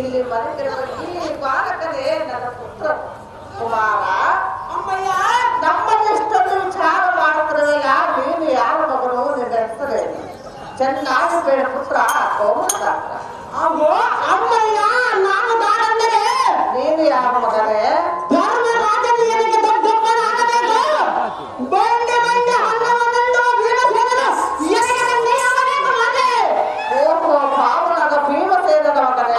ಇಲ್ಲಿ ಮನೆಗಿರುವ ಈ ಬಾಲಕನೇ ನನ್ನ ಪುತ್ರ ಕುಮಾರ. ಅಮ್ಮಯ್ಯ, ನಮ್ಮನ್ನೆಷ್ಟೊಂದು ವಿಚಾರ ಮಾಡುತ್ತಿರಲಿಲ್ಲ. ನೀನು ಯಾವ ಮಗನು? ನಿನ್ನ ಹೆಸರೇನು? ಚೆನ್ನಾಗಿ ಬೇಡ ಪುತ್ರ ಕೋಮಲದಾತ್ರ. ಅವು ಅಮ್ಮಯ್ಯ, ನಾನು ಬಾಳಂದರೆ ನೀನು ಯಾವ ಮಗನೇ? ಧರ್ಮರಾಜನಿಗೆ ದೊಡ್ಡಪ್ಪನಾಗಬೇಕು. ಬಂಡೆ ಬಂಡೆ ಅನ್ನವನ್ನೆಂದು ಭೀಮಸೇನನು ಎನಗೆ ತಂದೆಯಾಗಬೇಕು ಮಗನೇ. ಓಹೋ, ಭಾವನಾದ ಭೀಮಸೇನನ ಮಗನೇ.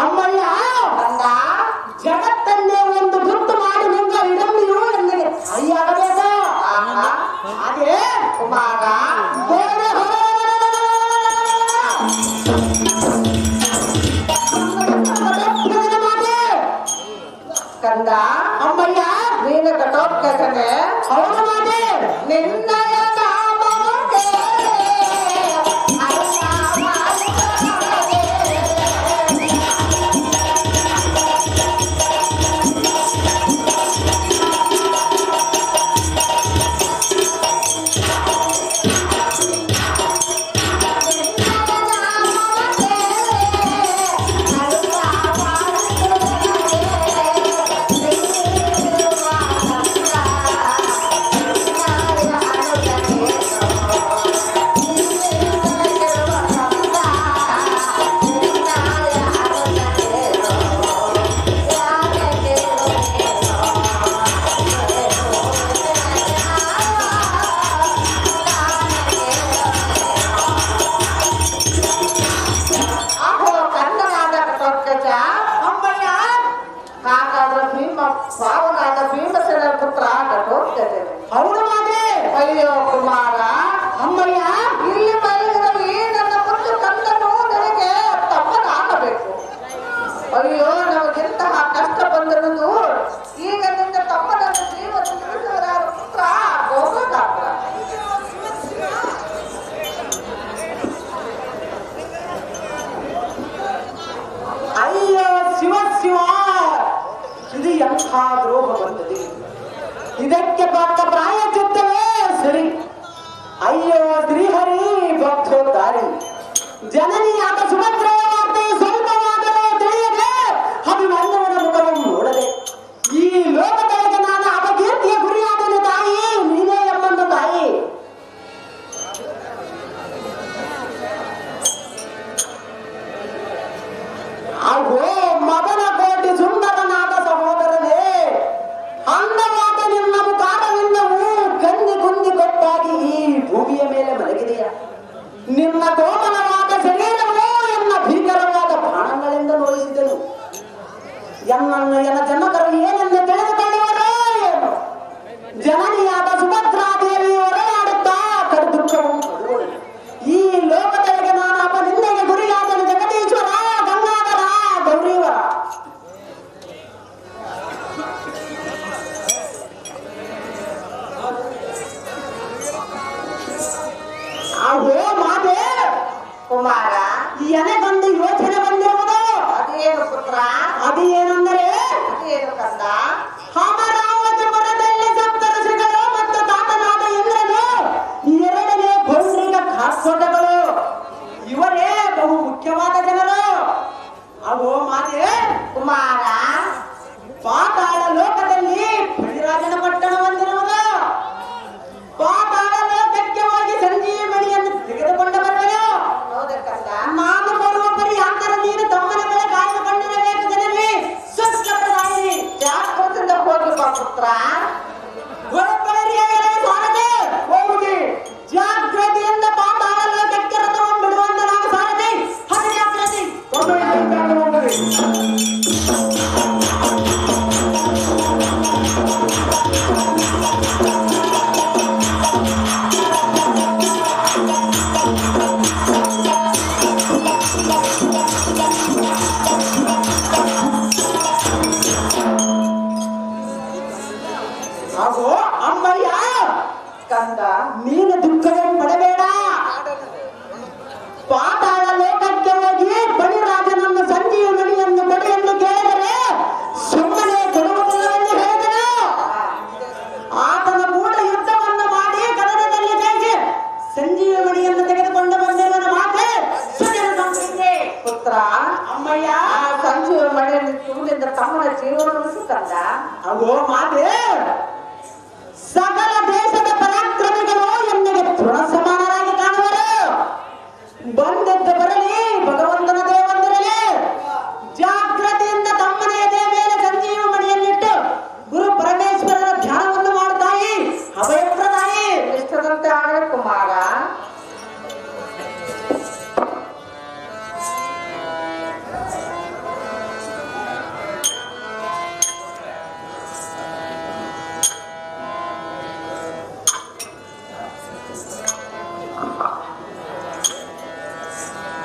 ಅಮ್ಮಯ್ಯ, ಅಂದ ಜಗತ್ತನ್ನೇ ಒಂದು ಗುರುತು ಮಾಡಿ ನಿಂಗ ಇಡಮ್ಮಿಯು ಎಂದರೆ ಅಯ್ಯಾಗಬೇಕು. ಅದೇ ಕುಮಾರ ಬೇರೆ ಕಂದ. ಅಮ್ಮಯ್ಯ, ನೀನು ಘಟೋತ್ಕಚನೆ. ಹೌದು ಮಾತೆ. ನಿನ್ನಯ ಭಾವನಾದ ಭೀಮಸೇನ ಪುತ್ರ ಘಟೋತ್ಕಚನೆ. ಹೌದು ಮಾತೆ. ಅಯ್ಯೋ ಕುಮಾರ. ಅಮ್ಮಯ್ಯ, ಇಲ್ಲಿ ಮಲಗಿರಲಿ ನನ್ನ ಪುತ್ರ ಕಂದನು ನನಗೆ ತಮ್ಮನಾಗಬೇಕು. ಅಯ್ಯೋ, ನಮಗೆಂತಹ ಕಷ್ಟ ಬಂದಿರುವುದು. ಈಗ ನಿನ್ನ ತಮ್ಮನನ್ನು ಜೀವನ ತಿಳಿಸುವರಾದ ಪುತ್ರ ಗೋಗೋದಾತ್ರ. ಅಯ್ಯೋ ಶಿವ ಶಿವ, ಇದು ಎಂಥ ದ್ರೋಹ ಬಂದದೆ. ಇದಕ್ಕೆ ಪಕ್ಕ ಪ್ರಾಯಚಿತ್ತವೇ ಸರಿ. ಅಯ್ಯೋ ಶ್ರೀಹರಿ ಭಕ್ತೋದ್ಧಾರಿ ಜನನಿಯಾದ ಸುಭದ್ರೆಯ ವಾರ್ತೆ ಸ್ವಲ್ಪವಾದರೂ ತಿಳಿಯದೆ ಕುಮಾರ ಎನಗೊಂದು ಯೋಚನೆ ಬಂದಿರುವುದು. ಅದೇನು ಪುತ್ರ? ಅದೇನೆಂದರೆ ಅದೇನು ಕಂದ? ಅಮರಾವತಿಪುರದಲ್ಲಿ ಸಪ್ತಋಷಿಗಳು ಮತ್ತು ತಾತನಾದ ಇಂದ್ರನು ಎರಡನೇ ಪೌಂಡ್ರಿಗ ಕಾಸ್ಕೊಂಡಗಳು ಇವರೇ ಬಹು ಮುಖ್ಯವಾದ ಜನರು. ಅಗೋ ಮಾತೆ ಕುಮಾರ, ಪಾತಾಳ ಲೋಕದಲ್ಲಿ ಬಲಿರಾಜನ ಪಟ್ಟಣ ಹೊಂದಿರುವುದು. ಪಾತಾಳ ಲೋಕಕ್ಕೆ ಹೋಗಿ ಸಂಜೀವನಿಯನ್ನು ತೆಗೆದುಕೊಂಡು ಬರುವೆನು. ನಾನು ಬರುವ ಪರ್ಯಾಂತರ ನೀನು ತಮ್ಮನ ಮೇಲೆ ಕಾಯ್ದುಕೊಂಡಿರಬೇಕು. ಜನನಿ ಸುಸ್ಕೃತರಾಗಿ ಜಾಗೃತಿಯಿಂದ ಹೋಗಿ ಪುತ್ರ. ಹೋಗುದಿ ಜಾಗೃತಿಯಿಂದ ಪಾತಾಳ ಲೋಕಕ್ಕೆ ರಥವನ್ನು ಬಿಡುವಂತ ನಾವು ಸಾರಥಿ. ಹಸಿ ಜಾಗೃತಿ ಆಗೋ ಅಮ್ಮಯ್ಯ ಕಂದ, ನೀನು ದುಃಖವನ್ನು ಪಡಬೇಡ. ಪಾತಾಳ ಲೋಕಕ್ಕೆ ಹೋಗಿ ಬಲಿರಾಜನನ್ನು ಸಂಜೀವನಿಯನ್ನು ಕೊಡೆಯನ್ನು ಕೇಳಿದರೆ ಸುಮ್ಮನೆ ಕೊಡುವುದಿಲ್ಲವೆಂದು ಹೇಳಿದನು. ಆತನ ಕೂಡ ಯುದ್ಧವನ್ನು ಮಾಡಿ ಕದನದಲ್ಲಿ ಜಯಿಸಿ ಸಂಜೀವನಿಯನ್ನು ತೆಗೆದುಕೊಂಡು ಬಂದಿರುವ ಮಾತೆ ಸುಜನ ಸಂಪ್ರೀತಿ. ಪುತ್ರ ಅಮ್ಮಯ್ಯ ಸಂಜೀವನಿಯನ್ನು ತೂಲಿಂದ ತಮ್ಮನ ಜೀವನ ಉಳಿಸುತ್ತಂದ. ಆಗೋ ಮಾತೆ, ಸಕಲ ದೇಶದ ಪರಾಕ್ರಮಿಗಳು ಎನ್ನಿಗೆ ತೃಣ ಸಮಾನರಾಗಿ ಕಾಣುವರು. ಬಂದದ್ದು ಬರಲಿ, ಭಗವಂತನ ದೇವಂದಿರಲಿ. ಜಾಗೃತಿಯಿಂದ ತಮ್ಮನ ಎದೆಯ ಮೇಲೆ ಸಂಜೀವ ಮಣಿಯನ್ನಿಟ್ಟು ಗುರು ಪರಮೇಶ್ವರರ ಧ್ಯಾನವನ್ನು ಮಾಡುತ್ತಾಯಿ. ಅಭಯಪ್ರದಾಯಿ ಇಷ್ಟದಂತೆ ಆಗ ಕುಮಾರ.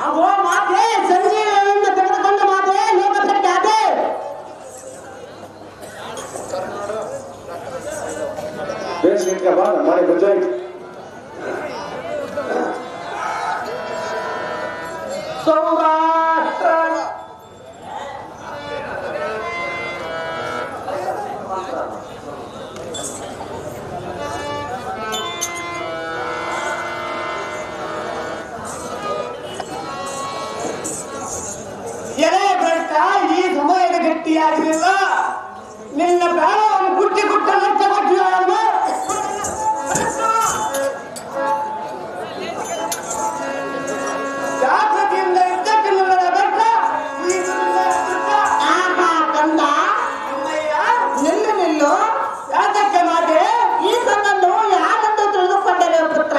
ಅಗೋ ಮಾತೆ, ಸಂಜೀವನಿಯನ್ನು ತೆಗೆದುಕೊಂಡು ಮಾತೆ ಲೋಕಕ್ಕೆ ಆದೆ. ಮಾಡಿ ಬಂಜಾಯ್ತು. ಸೌರಾಷ್ಟ್ರ ಎಲೆ ಬೆಳ್ತ ಈ ಸಮಯದ ಗಟ್ಟಿಯಾಗಲಿಲ್ಲ. ನಿನ್ನ ಪ್ರಾಣವನ್ನು ಗುಟ್ಟಿ ಗುಟ್ಟ ಲಕ್ಷ ಕೊಟ್ಟಿಲ್ಲ. ಜಾಗೃತಿಯಿಂದ ಯುದ್ಧಕ್ಕೆ ನಿಲ್ಲದ ಬೆಟ್ಟ ಕಂದ. ಅಮ್ಮಯ್ಯ ನಿಲ್ಲು ನಿಲ್ಲು. ಯಾತಕ್ಕೆ ಮಾತೆ? ಈ ಸಣ್ಣನ್ನು ಯಾರಂತ ತಿಳಿದುಕೊಂಡರೆ ಪುತ್ರ.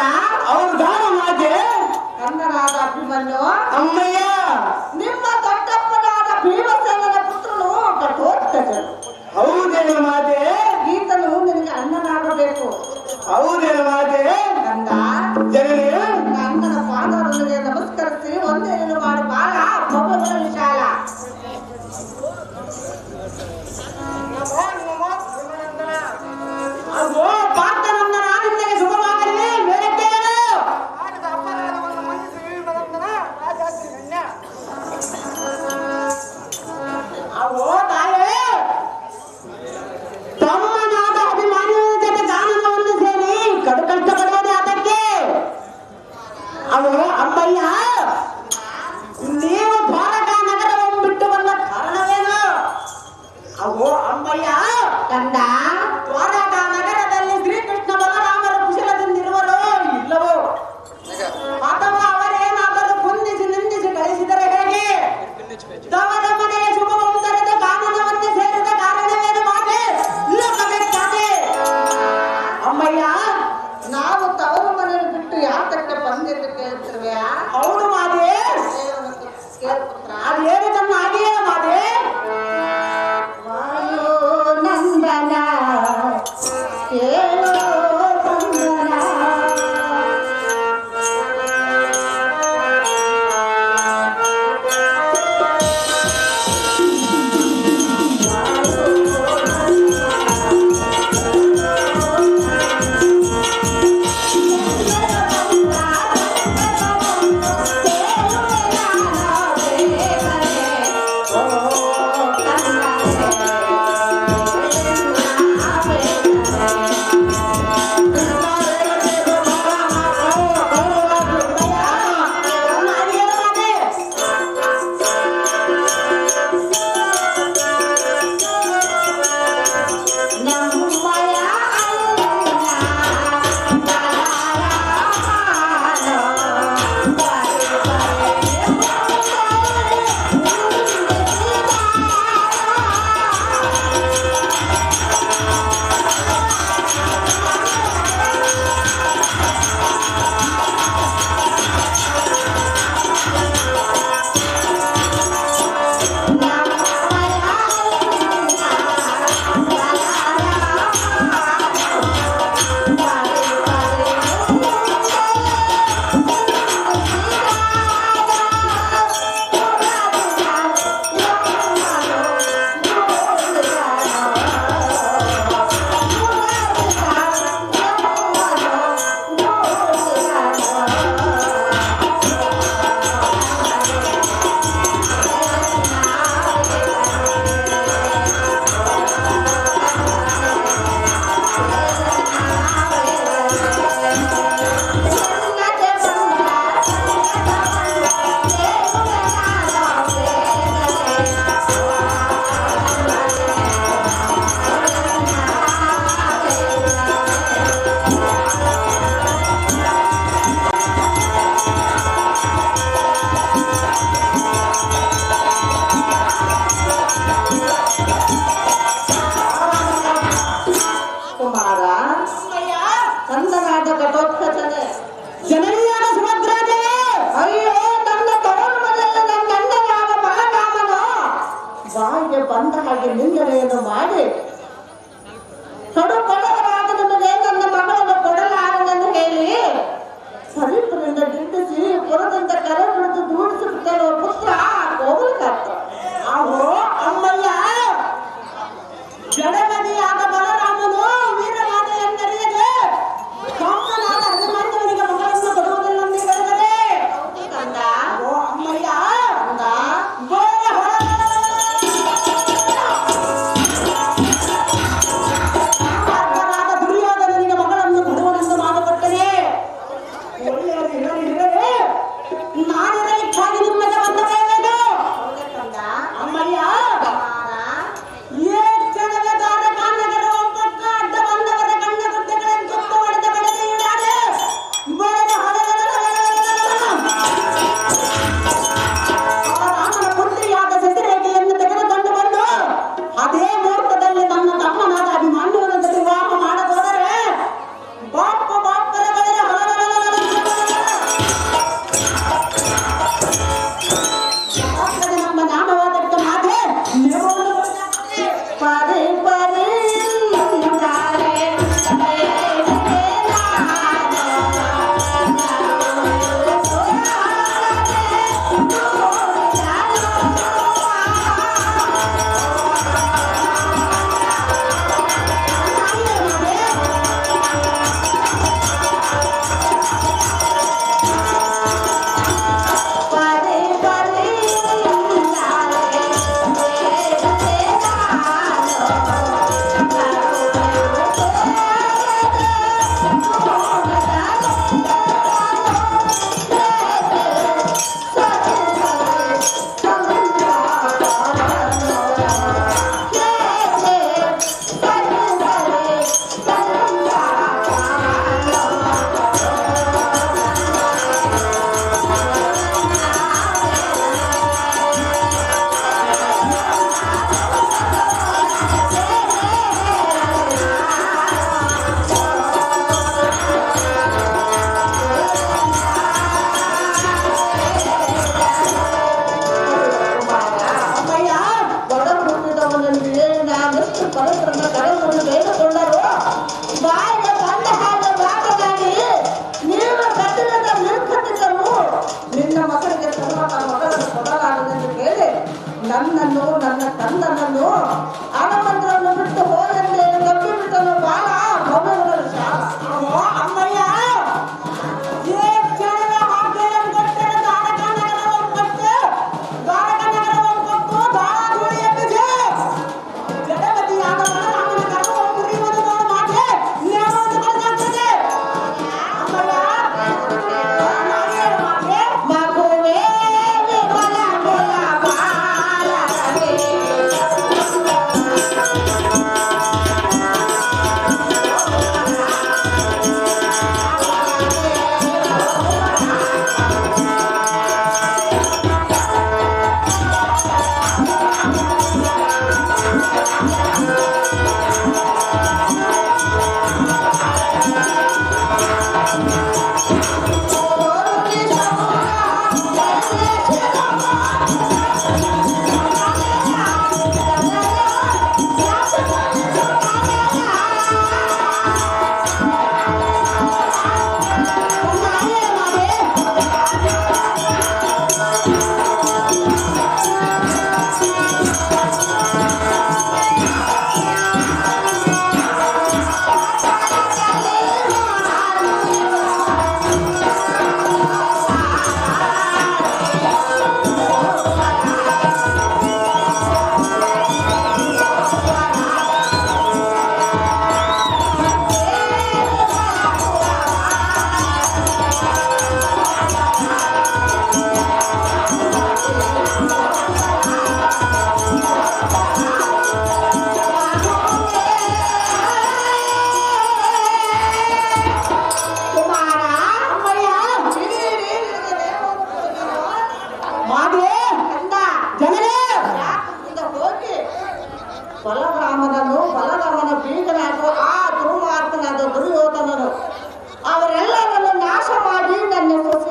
ಅವರು ದಾನ ಮಾತೆ ಕಂದನಾದ ಅಭಿಮನ್ಯು. ಅಮ್ಮಯ್ಯ, ನಿಮ್ಮ ದೊಡ್ಡಪ್ಪನಾದ ಭೀಮಸೇನನ ಪುತ್ರನು ಕಠೋತ್ತಜನು. ಹೌದೇನು ಮಾತೆ? ಈತನು ನಿನಗೆ ಅಣ್ಣನಾಗಬೇಕು. ಹೌದೇನು ಮಾತೆ? ಕಂದ, ಜನನಿ ಅಣ್ಣನ ಪಾದರೊಂದಿಗೆ ನಮಸ್ಕರಿಸಿ ಒಂದೇನು ಮಾಡಿ ಬಾಳ ಭವನ ವಿಶಾಲ. ಅಗೋ ಪಾರ್ಥನನ್ನ ನಾನಿಂದಲೇ ಶುಭವಾಗಲಿ. ಮೇಲಕ್ಕೆ ಅವೋ ತಾಯೇ, ತಮ್ಮನಾದ ಅಭಿಮಾನಿಯ ಜೊತೆ ದಾನವನ್ನು ಸೇರಿ ಕಡು ಕಷ್ಟಪಡುವುದೇ ಅದಕ್ಕೆ. ಅವೋ ಅಮ್ಮಯ್ಯ, ನೀವು ದ್ವಾರಕಾ ನಗರವನ್ನು ಬಿಟ್ಟು ಬಂದ ಕಾರಣವೇನು? ಅವೋ ಅಮ್ಮಯ್ಯ ಕಂದ, ದ್ವಾರಕಾ ನಗರದಲ್ಲಿ ಶ್ರೀಕೃಷ್ಣ ಬಲರಾಮರ ಕುಶಲದಿಂದಿರುವರೋ ಇಲ್ಲವೋ, ಅಥವಾ ಅವರೇನಾದರೂ ಕುಂದಿಸಿ ನಿಂದಿಸಿ ಕಳಿಸಿದರೆ ಹೇಗೆ? ತವರ ಮನೆಯ ಶುಭವನ್ನು ತರೆದು ಕಾನನವನ್ನು ಸೇರಿದ ಕಾರಣವೇನು ಮಾತೆ? ಲೋಕಬೇಕಾದೆ. ಅಮ್ಮಯ್ಯ, ನಾವು ತವರು ಮನೆಯನ್ನು ಬಿಟ್ಟು ಯಾತಕ್ಕೆ ಬಂದಿದ್ದು ಕೇಳ್ತಿರುವೆ? ಹೌದು ಮಾತೆ. ಅದೇನು ತನ್ನ ಆಗಿಯೇ ಮಾತೆ? ನಂದನ ಕೇಳೋ ಬಂದನ. ಗೊತ್ತನೆ ಜನನಿಯಾದ ಸುಭದ್ರಾಜೇ, ಅಯ್ಯೋ ನನ್ನ ತವರು ಮನೆಯಲ್ಲಿ ನನ್ನ ಗಂಡನಾದ ಬಲರಾಮನು ಬಾಯಿಗೆ ಬಂದ ಹಾಗೆ ನಿಂದನೆಯನ್ನು ಮಾಡಿ ಕಡು ಬಡವರಾದ ನಿಮಗೆ ನನ್ನ ಮಗಳನ್ನು ಕೊಡಲಾರನೆಂದು ಹೇಳಿ ಸಮೀಪದಿಂದ ದಿಂಡಿಸಿ ಪುರದಿಂದ ಕರೆ ಬಿಡಿದು ದೂಡಿಸುತ್ತಲೋ ಪುತ್ರ ಗೋವುಲಕರ್ತ. ಅಹೋ ಅಮ್ಮಯ್ಯ, ಜಡಮದಿಯಾದ ಬಲರಾಮನು ವೀರವಾದ ಎಂದರಿಯದೆ ಕಾಮನಾದ ಹನುಮಂತನಿಗೆ ಮಗಳನ್ನು ಕೊಡುವುದಿಲ್ಲ ಹೇಳಿದರೆ ಕಂದ ಓ ಅಮ್ಮಯ್ಯ, ಕಂದ ಗೋಯ ಹೊರ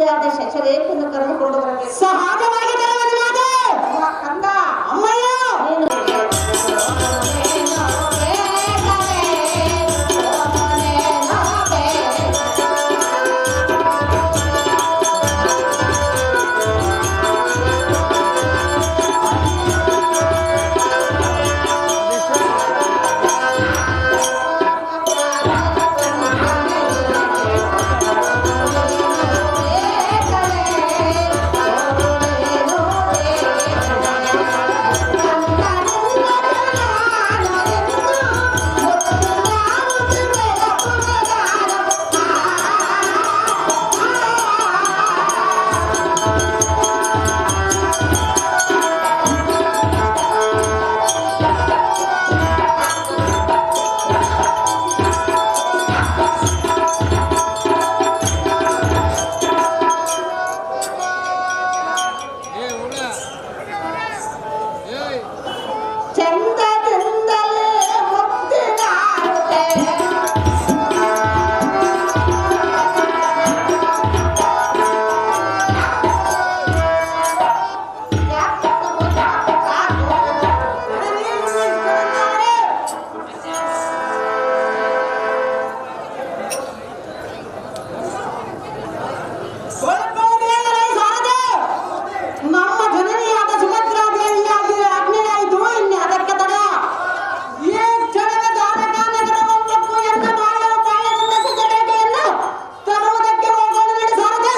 ಪುತ್ರಿಯಾದ ಶಶರೇಖನ್ನು ಕರೆದುಕೊಂಡು ಬರಬೇಕು. ಸಹಜವಾಗಿದೆ ಮದುವೆ. ಕಂದ ಅಮ್ಮಯ್ಯ ನೀನು ಚಂದದಿಂದಲೇ ಮುತ್ತಿನಾಡುತ್ತೆ. ನಮ್ಮ ಜನನಿಯಾದ ಸುಭದ್ರಾ ದೇವಿಯಾಗಿ ಆಜ್ಞೆಯಾಯಿತು. ಇನ್ನು ಅದಕ್ಕೆ ತಡ ಈ ಕ್ಷಣದ ದಾನಗಾನಗರವೊಂದಕ್ಕೂ ಎಲ್ಲ ಮಾಡಲು ಕಾಯದಿಂದ ಸಿದ್ಧರೇಖೆಯನ್ನು ತರುವುದಕ್ಕೆ ಹೋಗೋಣ ನಡೆ ಸಾರದೆ.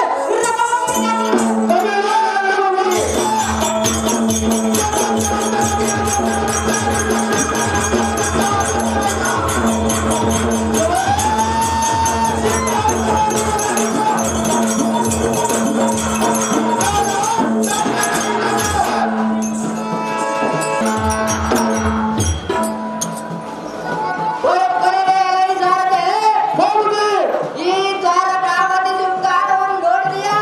ಈ ದ್ವಾರಕಾವತಿ ಶೃಂಗಾರವನ್ನು ನೋಡಿದೆಯಾ?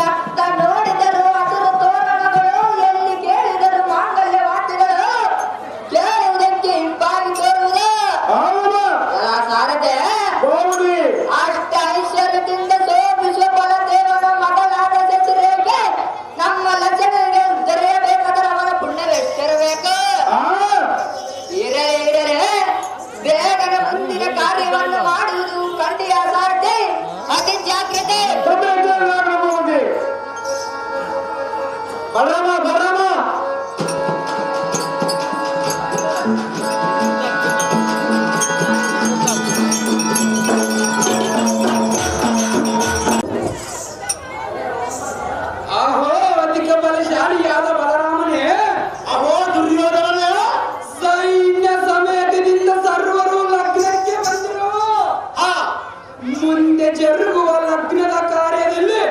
ಎತ್ತ ನೋಡಿದರು ಹಸಿರು ತೋರಣಗಳು, ಎಲ್ಲಿ ಕೇಳಿದರು ಮಾಂಗಲ್ಯ ವಾದ್ಯಗಳು, ಕೇಳುವುದಕ್ಕೆ ಇಂಪಾಗಿ ತೋರುವುದು. ಸಾರದೆ ಅಷ್ಟ ಐಶ್ವರ್ಯದಿಂದ ಶೋಭಿಸುವ ಬಲದೇವನ ಮಗಳಾದ ಶಶಿರೇಖೆ ನಮ್ಮ ಲಕ್ಷಣಕ್ಕೆ ದೊರೆಯಬೇಕಾದರೆ ಅವರ ಪುಣ್ಯವೆಷ್ಟಿರಬೇಕು. ಇರೇ ಬೇಗನೆ ಮುಂದಿನ ಕಾರ್ಯವನ್ನು ಮಾಡುವುದು ಖಂಡಿತ ಸಾರಥಿ. ಅತಿ ಜಾಗ್ರತೆ. ಬಲರಾಮ ಬಲರಾಮ ಅಹೋ ಅಧಿಕ ಬಲಶಾಲಿಯಾದ ಬಲರಾಮನೇ, ಅಹೋ ದುರ್ಯೋಧನನೇ, ಸೈನ್ಯ ಸಮೇತದಿಂದ ಸರ್ವರು ಲಗ್ನಕ್ಕೆ ಬಂದರು. ಮುಂದೆ ಜರುಗುವ ಲಗ್ನದ ಕಾರ್ಯದಲ್ಲಿ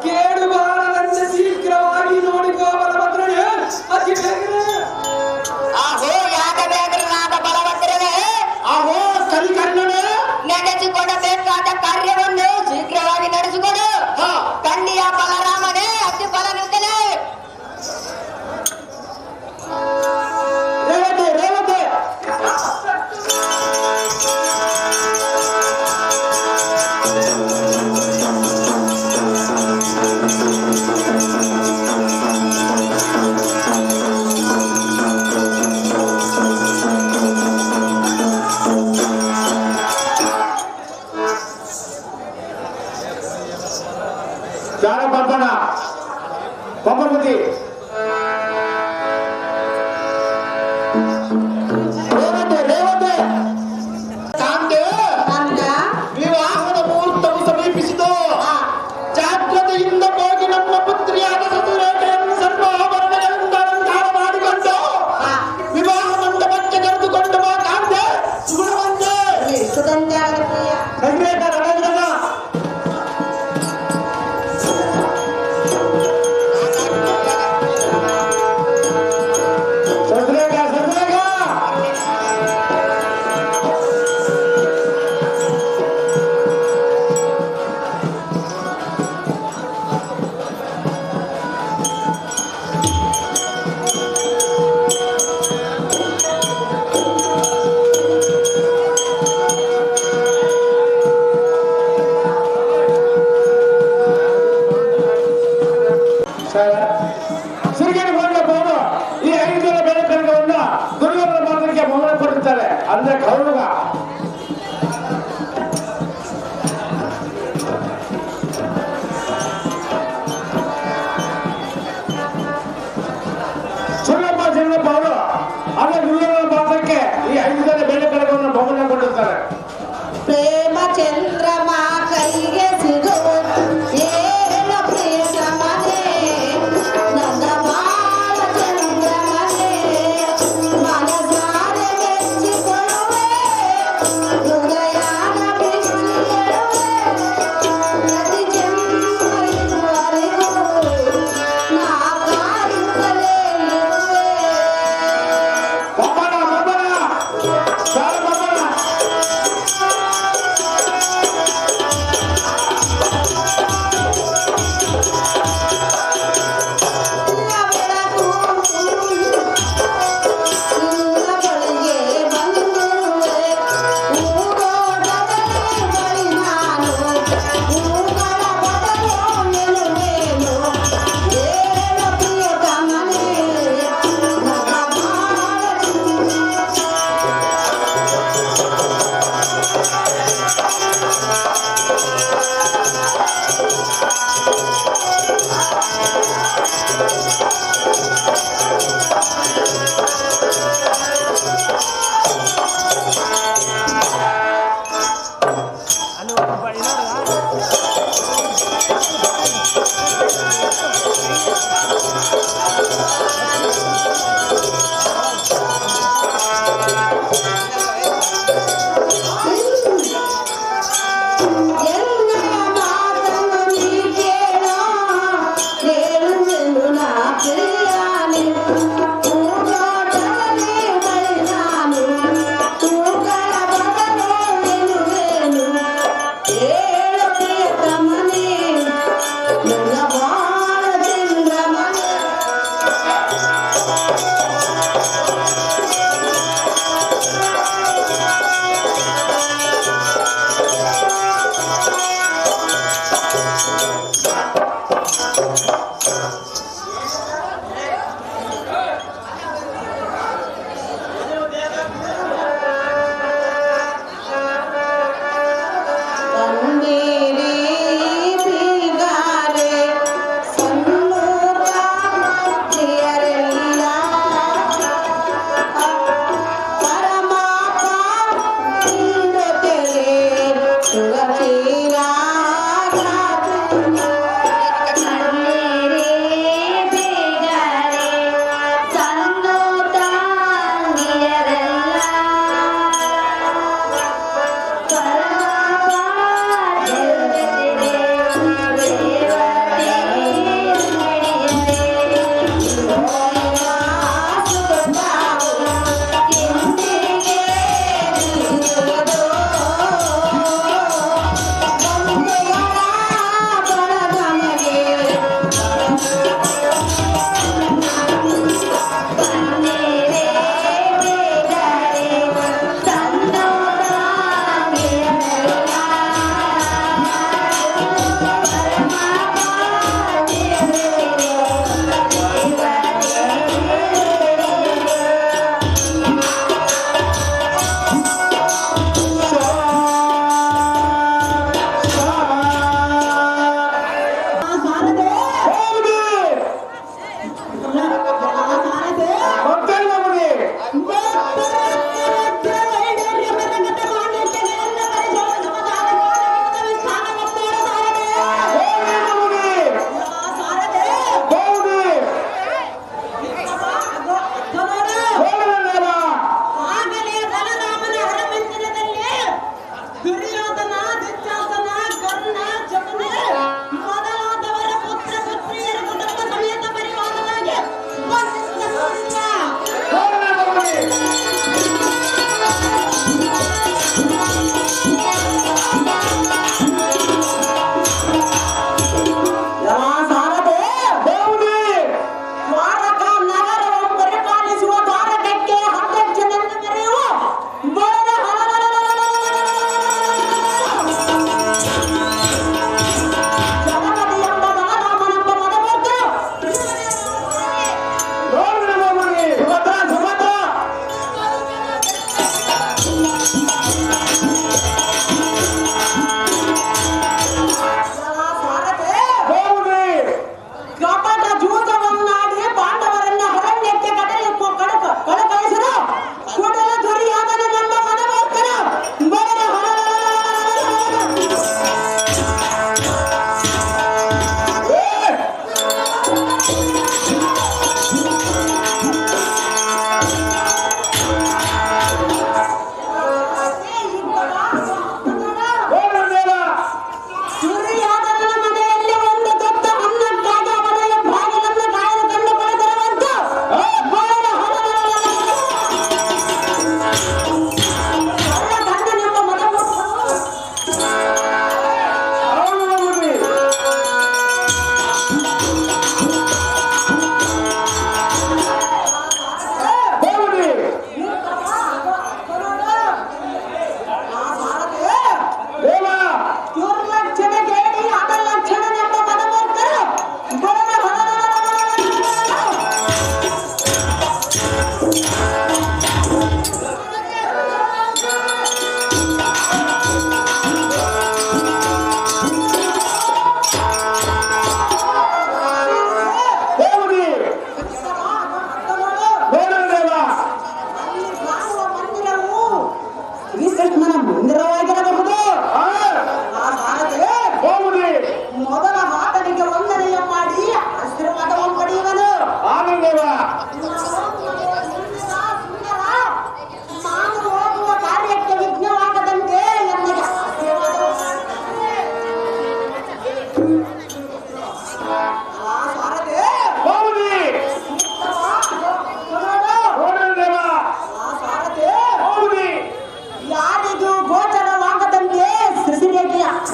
ಕೇಡು ಬಾರದಂತೆ ಶೀಘ್ರವಾಗಿ ನೋಡಿಕೋ ಬಲಭದ್ರನೇ, ಅತಿ ಬೇಗನೆ. ಅಹೋ ಯಾಗವೇಗನಾದ ಬಲವಂತರೇ, ಅಹೋ ಕಲಿಕರ್ಣನೇ, ನಡೆಸಿಕೊಡಬೇಕಾದ ಕಾರ್ಯವನ್ನು ಶೀಘ್ರವಾಗಿ ನಡೆಸಿಕೊಡು. ಕನ್ನಿಯ ಬಲರಾಮನೇ ಅತಿ ಬಲನಿಂದಲೇ. ರೇವತೆ ರೇವತೆ ಜಾಣ ಪಂಪನ ಪಂಪಮತಿ ರೇವತೆ ರೇವತೆ ಕಾಂತೆ, ಕಂದ ವಿವಾಹದ ಮುಹೂರ್ತವು ಸಮೀಪಿಸಿತು. ಜಾಗ್ರತೆಯಿಂದ ಹೋಗಿ ನಮ್ಮ ಪುತ್ರಿಯಾದ ಶಶಿರೇಖೆಯನ್ನು ಸರ್ವಾಭರಣಗಳಿಂದ ಅಲಂಕಾರ ಮಾಡಿಕೊಂಡು ವಿವಾಹ ಮಂಟಪಕ್ಕೆ ಕರೆದುಕೊಂಡು ಬಾ ಕಾಂತೆ. ಸುಗುಣವಂತೆ ಸುಗಂಧ ಪ್ರಿಯ ಶಶಿರೇಖ ರಣರಂಗನ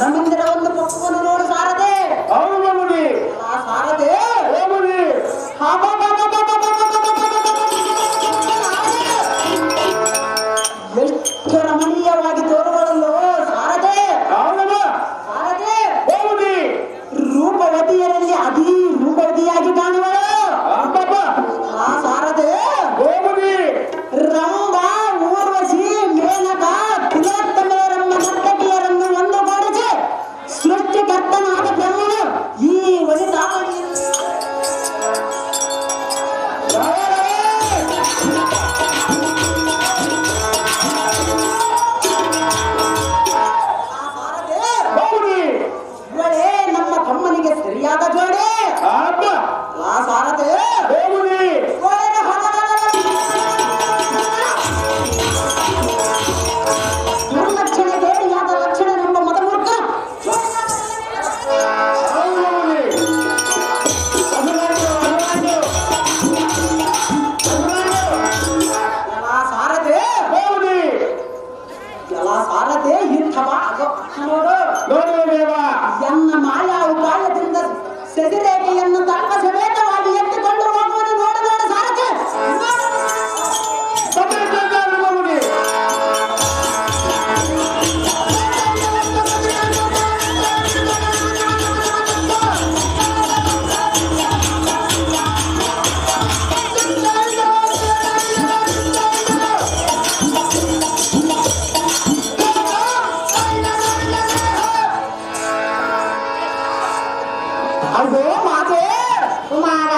ನಮ್ಮಿಂದಿರವನ್ನು ಪಕ್ಕವನ್ನು ನೋಡು ಸಾರದೆ. ಹೌದು ಮಾಮುನಿ. ಆ ಸಾರದೆ ಮಾಮುನಿ. ಎಷ್ಟು ರಮಣೀಯವಾಗಿ ತೋರುಗಳಲ್ಲೋ ಸಾರದೆ. ಹೌದಮ್ಮ. ಸಾರದೆ ಮಾಮುನಿ. ರೂಪವತಿಯರಲ್ಲಿ ಅತೀ ರೂಪವತಿಯಾಗಿ ಕಾಣುವಳು. ಅಬ್ಬಬ್ಬ. ಆ ಸಾರದೆ ಮಾಮುನಿ. ರಂಗ, ಊರ್ವಶಿ, ಮೇನಕ, ತಿಲೋತ್ತಮೆಯರಮ್ಮ ನರ್ತಕಿಯರನ್ನು ಒಂದುಗೂಡಿಸಿ ಸೃಷ್ಟಿಕರ್ತನಾದ ಬ್ರಹ್ಮನು ಈ ವನಿತಾವಳಿಯನ್ನು ಮಾಮುನಿ. ಇವಳೇ ನಮ್ಮ ತಮ್ಮನಿಗೆ ಸರಿಯಾದ ಜೋಡಿ. ಅಬ್ಬ. ಆ ಸಾರದೆ ಮಾಮುನಿ. ಧರ್ಮಕ್ಷಣ ದೇಡಿಯಾದ ಲಕ್ಷಣನೆಂಬ ಮದಮೂರ್ಖ ಹೌದು ಮಾಮುನಿ. ಎಲ್ಲ ಸಾರದೆ ಮಾಮುನಿ. ಎಲ್ಲ ಸಾರದೆ ಇಂಥವ ನೋಡು ನೋಡು ದೇವ. ಎನ್ನ ಮಾಯಾ ಉಪಾಯದಿಂದ ಸೆದಿರೇಖೆಯನ್ನು ತನ್ನ ಸಮೇತವಾಗಿ ಎತ್ತುಕೊಂಡು ಹೋಗುವುದು ನೋಡು ನೋಡು ಸಾರದೆ. ಸತ್ಯಜ್ಞಾನ ಮಾಮುನಿ. ಅದು ಮಾತೆ ಕುಮಾರ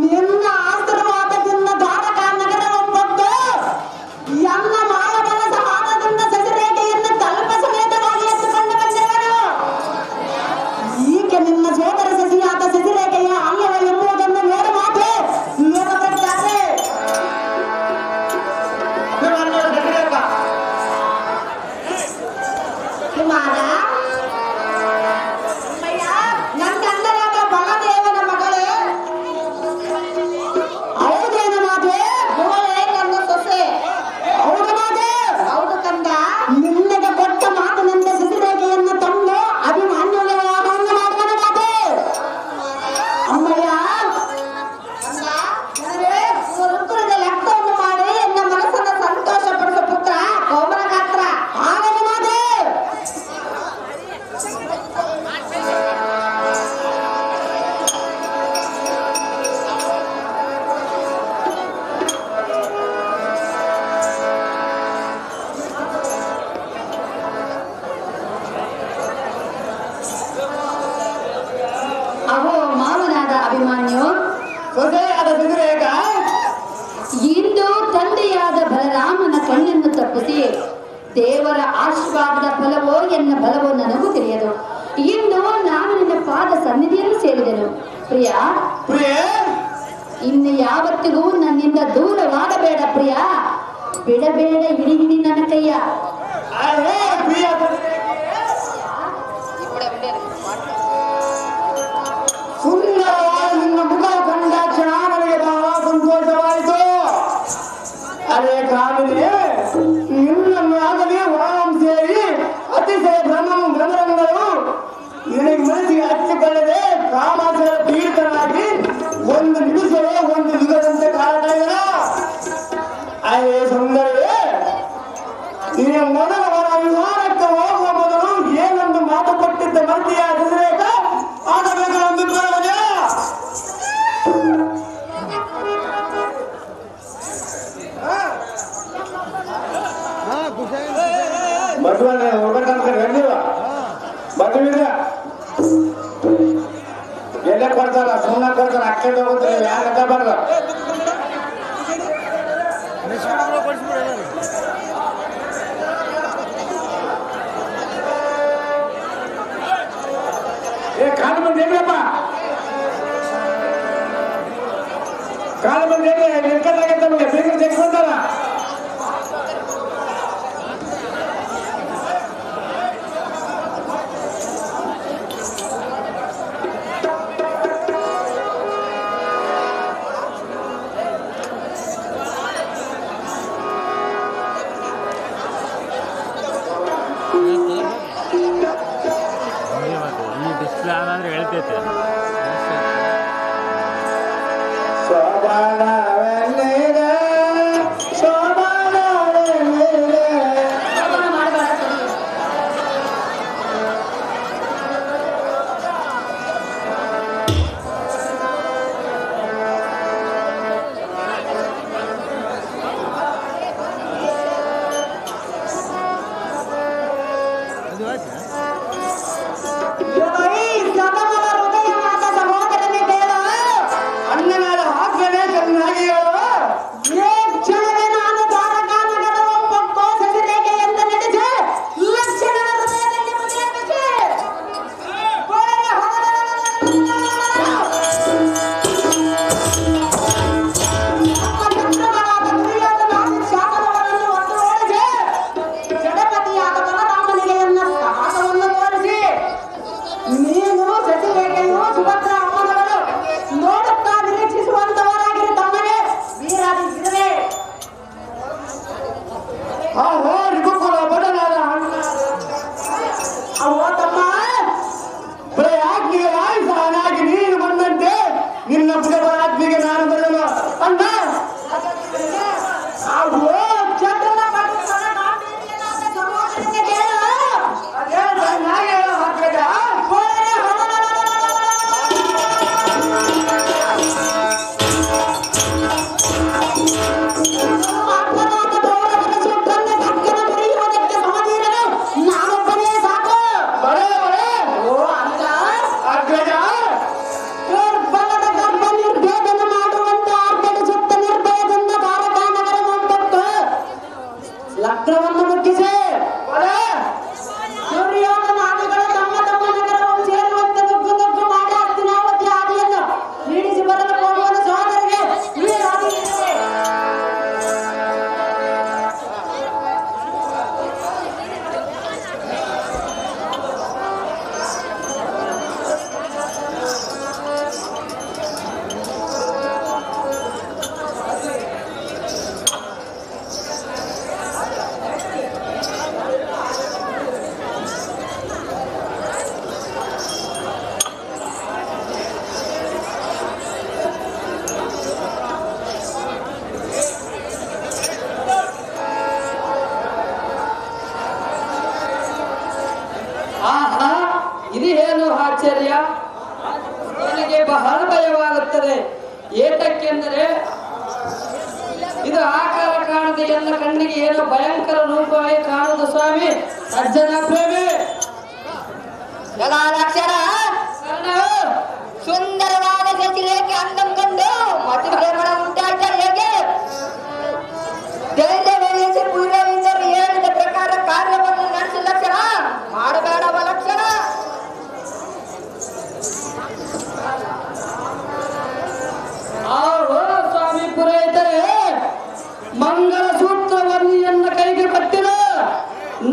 ನಿನ್ನ ಆಶೀರ್ವಾದದಿಂದ ದ್ವಾರಕಾ ನಗರವೊಬ್ಬದ್ದು ಎನ್ನ ಮಾನವನ ಸಮಾನದಿಂದ ಸಸಿರೇಖೆಯನ್ನು ತಲ್ಪ ಸಮೇತವಾಗಿ ಎತ್ತುಕೊಂಡು ಬಂದಿರುವನು. ಈಕೆ ನಿನ್ನ ಸೋದರ ಸಸಿಯಾದ ಸಸಿರೇಖೆಯ ಅಲ್ಲವ ಎಂಬುದನ್ನು ನೋಡು ಮಾತೆ ನೋಡಬೇಕಾದ್ರೆ ಕುಮಾರ ನನ್ನ ಅಣ್ಣನಾದ ಬಲದೇವನ ಮಗಳೇ ಹೌದೇನು ಮಾತೆ? ಇವಳೇ ನನ್ನ ಸೊಸೆ. ಹೌದು ಮಾತೆ? ಹೌದು ಕಂದ. ನಿನ್ನಗೆ ಕೊಟ್ಟ ಮಾತಿನಂತೆ ಸಸಿರೇಖೆಯನ್ನು ತಂದು ಅಭಿಮಾನ್ಯವನ್ನು ಮಾಡುವನು ಮಾತೆ. ಅಮ್ಮಯ್ಯ ಕಂದ, ನನಗೆ ಋತುವಿನ ಲೆಕ್ಕವನ್ನು ಮಾಡಿ ನನ್ನ ಮನಸ್ಸನ್ನು ಸಂತೋಷಪಡಿಸೋ ಪುತ್ರ ಕೋಮಲ ಗಾತ್ರ. ಆಗಲಿ ಮಾತೆ. ಅಹೋ ಮಾವನಾದ ಅಭಿಮಾನ್ಯು, ಸೊಸೆಯಾದ ಸಿದ್ರೇಖ ಇಂದು ತಂದೆಯಾದ ಬಲರಾಮನ ಕಣ್ಣನ್ನು ತಪ್ಪಿಸಿ ದೇವರ ಆಶೀರ್ವಾದದ ಫಲವೋ ಎನ್ನ ಬಲವೋ ನನಗೂ ತಿಳಿಯದು. ಇಂದು ನಾನು ನಿನ್ನ ಪಾದ ಸನ್ನಿಧಿಯನ್ನು ಸೇರಿದೆನು. ಪ್ರಿಯ, ಪ್ರಿಯ. ಇನ್ನು ಯಾವತ್ತಿಗೂ ನನ್ನಿಂದ ದೂರವಾಗಬೇಡ ಪ್ರಿಯ. ಬಿಡಬೇಡ ಹಿಡಿ ಹಿಡಿ ನನ್ನ ಕೈಯ. ಅರೇ ಪ್ರಿಯ. ಸುಂದರವಾದ ನಿನ್ನ ಮುಖ ಕಂಡ ಕ್ಷಣ ನನಗೆ ಬಹಳ ಸಂತೋಷವಾಯಿತು. ಅರೇ ಕಾಮಿನಿ, ನಿನ್ನನ್ನು ಆಗಲಿ ವಾರಂ ಸೇರಿ ಅತಿಶಯ ಭ್ರಮರಂಗಳು ನಿನಗೆ ಮನಸ್ಸಿಗೆ ಹಚ್ಚಿಕೊಳ್ಳದೆ ಕಾಮಾಸರ ಪೀಡಿತನಾಗಿ ಒಂದು ನಿಮಿಷವೇ ಒಂದು ಯುಗದಂತೆ ಕಾರಣ. ಅರೇ ಸುಂದರವೇ, ನಿನ್ನ ಮೊದಲ ವರ ವಿಹಾರಕ್ಕೆ ಹೋಗುವ ಮೊದಲು ಏನೊಂದು ಮಾತು ಕೊಟ್ಟಿದ್ದ ಮರ್ತಿಯ ಸಿದ್ರೇಖ ಆಗಬೇಕು ಒಂದು ಪ್ರಯೋಜನ. ಮದುವೆ ಹೋಗ್ಬೇಕಂತ ಹೇಳಿವ ಮದುವೆ ಎಲ್ಲೇ ಕೊಡ್ತಾರ ಸುಮ್ಮನೆ ಕೊಡ್ತಾರ ಅಕ್ಕಂಡು ಹೋಗುತ್ತೆ ಯಾರು ಅಡ್ಡ ಬರ್ದ ಏ ಕಾಲು ಮಂದಿ ಹೇಗ್ರಪ್ಪ ಕಾಲು ಮಂದಿ ಹೇಗೆ ನಿಲ್ಕಲ್ಲಾಗೈತೆ ನಮಗೆ ಬೇಗ ತೆಗೆದುಕೊಂಡಾರ ಇದು ಏನು ಆಶ್ಚರ್ಯ? ನನಗೆ ಬಹಳ ಭಯವಾಗುತ್ತದೆ. ಏತಕ್ಕೆಂದರೆ ಇದು ಆಕಾರ ಕಾಣದೆ ಎಲ್ಲ ಕಣ್ಣಿಗೆ ಏನೋ ಭಯಂಕರ ರೂಪವಾಗಿ ಕಾಣುವುದು ಸ್ವಾಮಿ. ಸಜ್ಜನ ಪ್ರೇಮಿ ಲಕ್ಷಣ ಸುಂದರವಾದ ಗತಿರೇಖೆ ಅಂದಂ ಕಂಡು ಮತಿ ಪ್ರೇಮಣ ಉಂಟಾಗ್ತಾರೆ ಹೇಗೆ? ಧೈರ್ಯ ವಹಿಸಿ ಪೂರ್ವವಿದ್ದರು ಹೇಳಿದ ಪ್ರಕಾರ ಕಾರ್ಯವನ್ನು ನಡೆಸಿ ಲಕ್ಷಣ ಮಾಡಬೇಡವ ಲಕ್ಷಣ. ಆಹೋ ಸ್ವಾಮಿ ಪುರೋಹಿತರೇ, ಮಂಗಳ ಸೂತ್ರವನ್ನು ಎನ್ನ ಕೈಗೆ ಕಟ್ಟಿದ.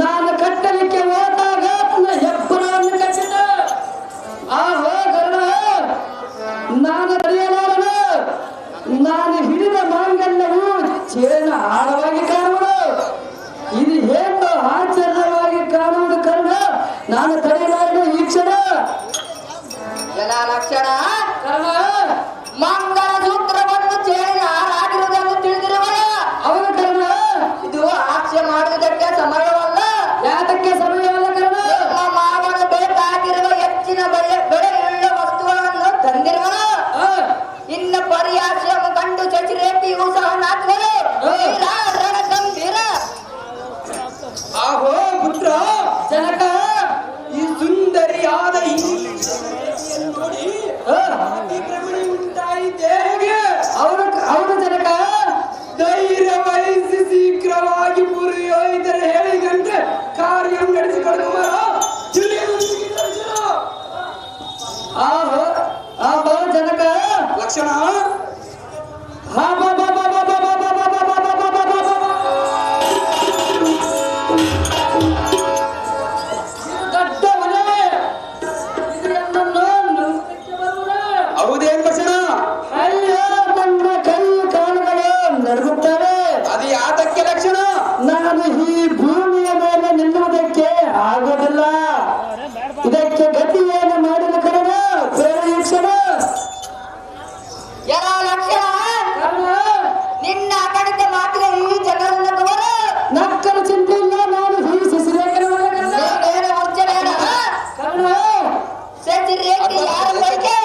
ನಾನು ಕಟ್ಟಲಿಕ್ಕೆ ಹೋದಾಗ ತನ್ನ ಹೆಬ್ಬರವನ್ನು ಕಟ್ಟಿದ. ಆಹೋ ಗರುಡ, ನಾನು ತಡೆಯಲಾರನು. ನಾನು ಹಿಡಿದ ಮಾಂಗಲ್ಯವು ಚೇನ ಆಳವಾಗಿ ಕಾಣುವುದು. ಇದು ಹೇಗೋ ಆಶ್ಚರ್ಯವಾಗಿ ಕಾಣುವುದು ಕರುಣ. ನಾನು ತಡೆಯಲಾರನು ಈ ಕ್ಷಣ. ಲಕ್ಷಣ ಕರುಣ, ಮಂಗಳ ಸೂತ್ರವನ್ನು ಚೇಳಿ ಹಾರಾಗಿರುವುದನ್ನು ತಿಳಿದಿರುವ ಅವನ ಕರುಣ, ಇದು ಹಾಸ್ಯ ಮಾಡುವುದಕ್ಕೆ ಸಮಯವಲ್ಲ. ಯಾತಕ್ಕೆ ಸಮಯವಲ್ಲ ಕರುಣ? ನಿಮ್ಮ ಮಾವನ ಬೇಕಾಗಿರುವ ಹೆಚ್ಚಿನ ಬೆಳೆಯುಳ್ಳ ವಸ್ತುಗಳನ್ನು ತಂದಿರುವ ಇನ್ನು ಪರಿಹಾಸ್ಯವನ್ನು ಕಂಡು ಚಚಿರೇಖೆಯೂ ಸಹ ನಾಲ್ಕರು ಗಂಭೀರ. ಆಹೋ ಪುತ್ರ ಜನಕ, ಈ ಸುಂದರಿಯಾದ ಈ ನೋಡಿ ಭ್ರಮಣೆ ಉಂಟಾಯಿತೆ ಹೇಗೆ? ಅವನು ಜನಕ, ಧೈರ್ಯ ವಹಿಸಿ ಶೀಘ್ರವಾಗಿ ಪುರೋಹಿತರು ಹೇಳಿದಂತೆ ಕಾರ್ಯ ನಡೆಸಿಕೊಂಡು ಆಹೋ ಆಹೋ ಜನಕ, ಲಕ್ಷಣ ಹಾ ಬಾ ಬಾ ಬಾ ಬಾ ಬಾ ಬಾ ಬಾ ಬಾ ಬಾ ಬಾ ಬಾ ಬಾ ಬಾ. ದೊಡ್ಡ ಮನೆ ಇದನ್ನು ನಂಬುವುದಕ್ಕೆ ಬರುವುದೇ? ಹೌದೇನ್ ಲಕ್ಷಣ? ಅಯ್ಯೋ, ನನ್ನ ಕೈ ಕಾಲುಗಳು ನಡುಗುತ್ತವೆ. ಅದು ಯಾತಕ್ಕೆ ಲಕ್ಷಣ? ನಾನು ಈ ಭೂಮಿಯ ಮೇಲೆ ನಿಲ್ಲುವುದಕ್ಕೆ ಆಗೋದಿಲ್ಲ. ಇದಕ್ಕೆ ಗತಿ ಏನು ಮಾಡಲು ಕರೆದ ಪ್ರೇಕ್ಷಣ. ಯರ ಲಕ್ಷಣ ನಿನ್ನ ಅಗಣಿತ ಮಾತಿಗೆ ಈ ಜನರನ್ನು ತವರು ನಕ್ಕಲು ಚಿಂತೆ ಇಲ್ಲ. ನಾನು ಈ ಶಿಶಿರೇಖನ ಬೇರೆ ಮುಂಚೆ ಬೇಡ. ಚಚಿರೇಖೆ ಯಾರ ಬಗ್ಗೆ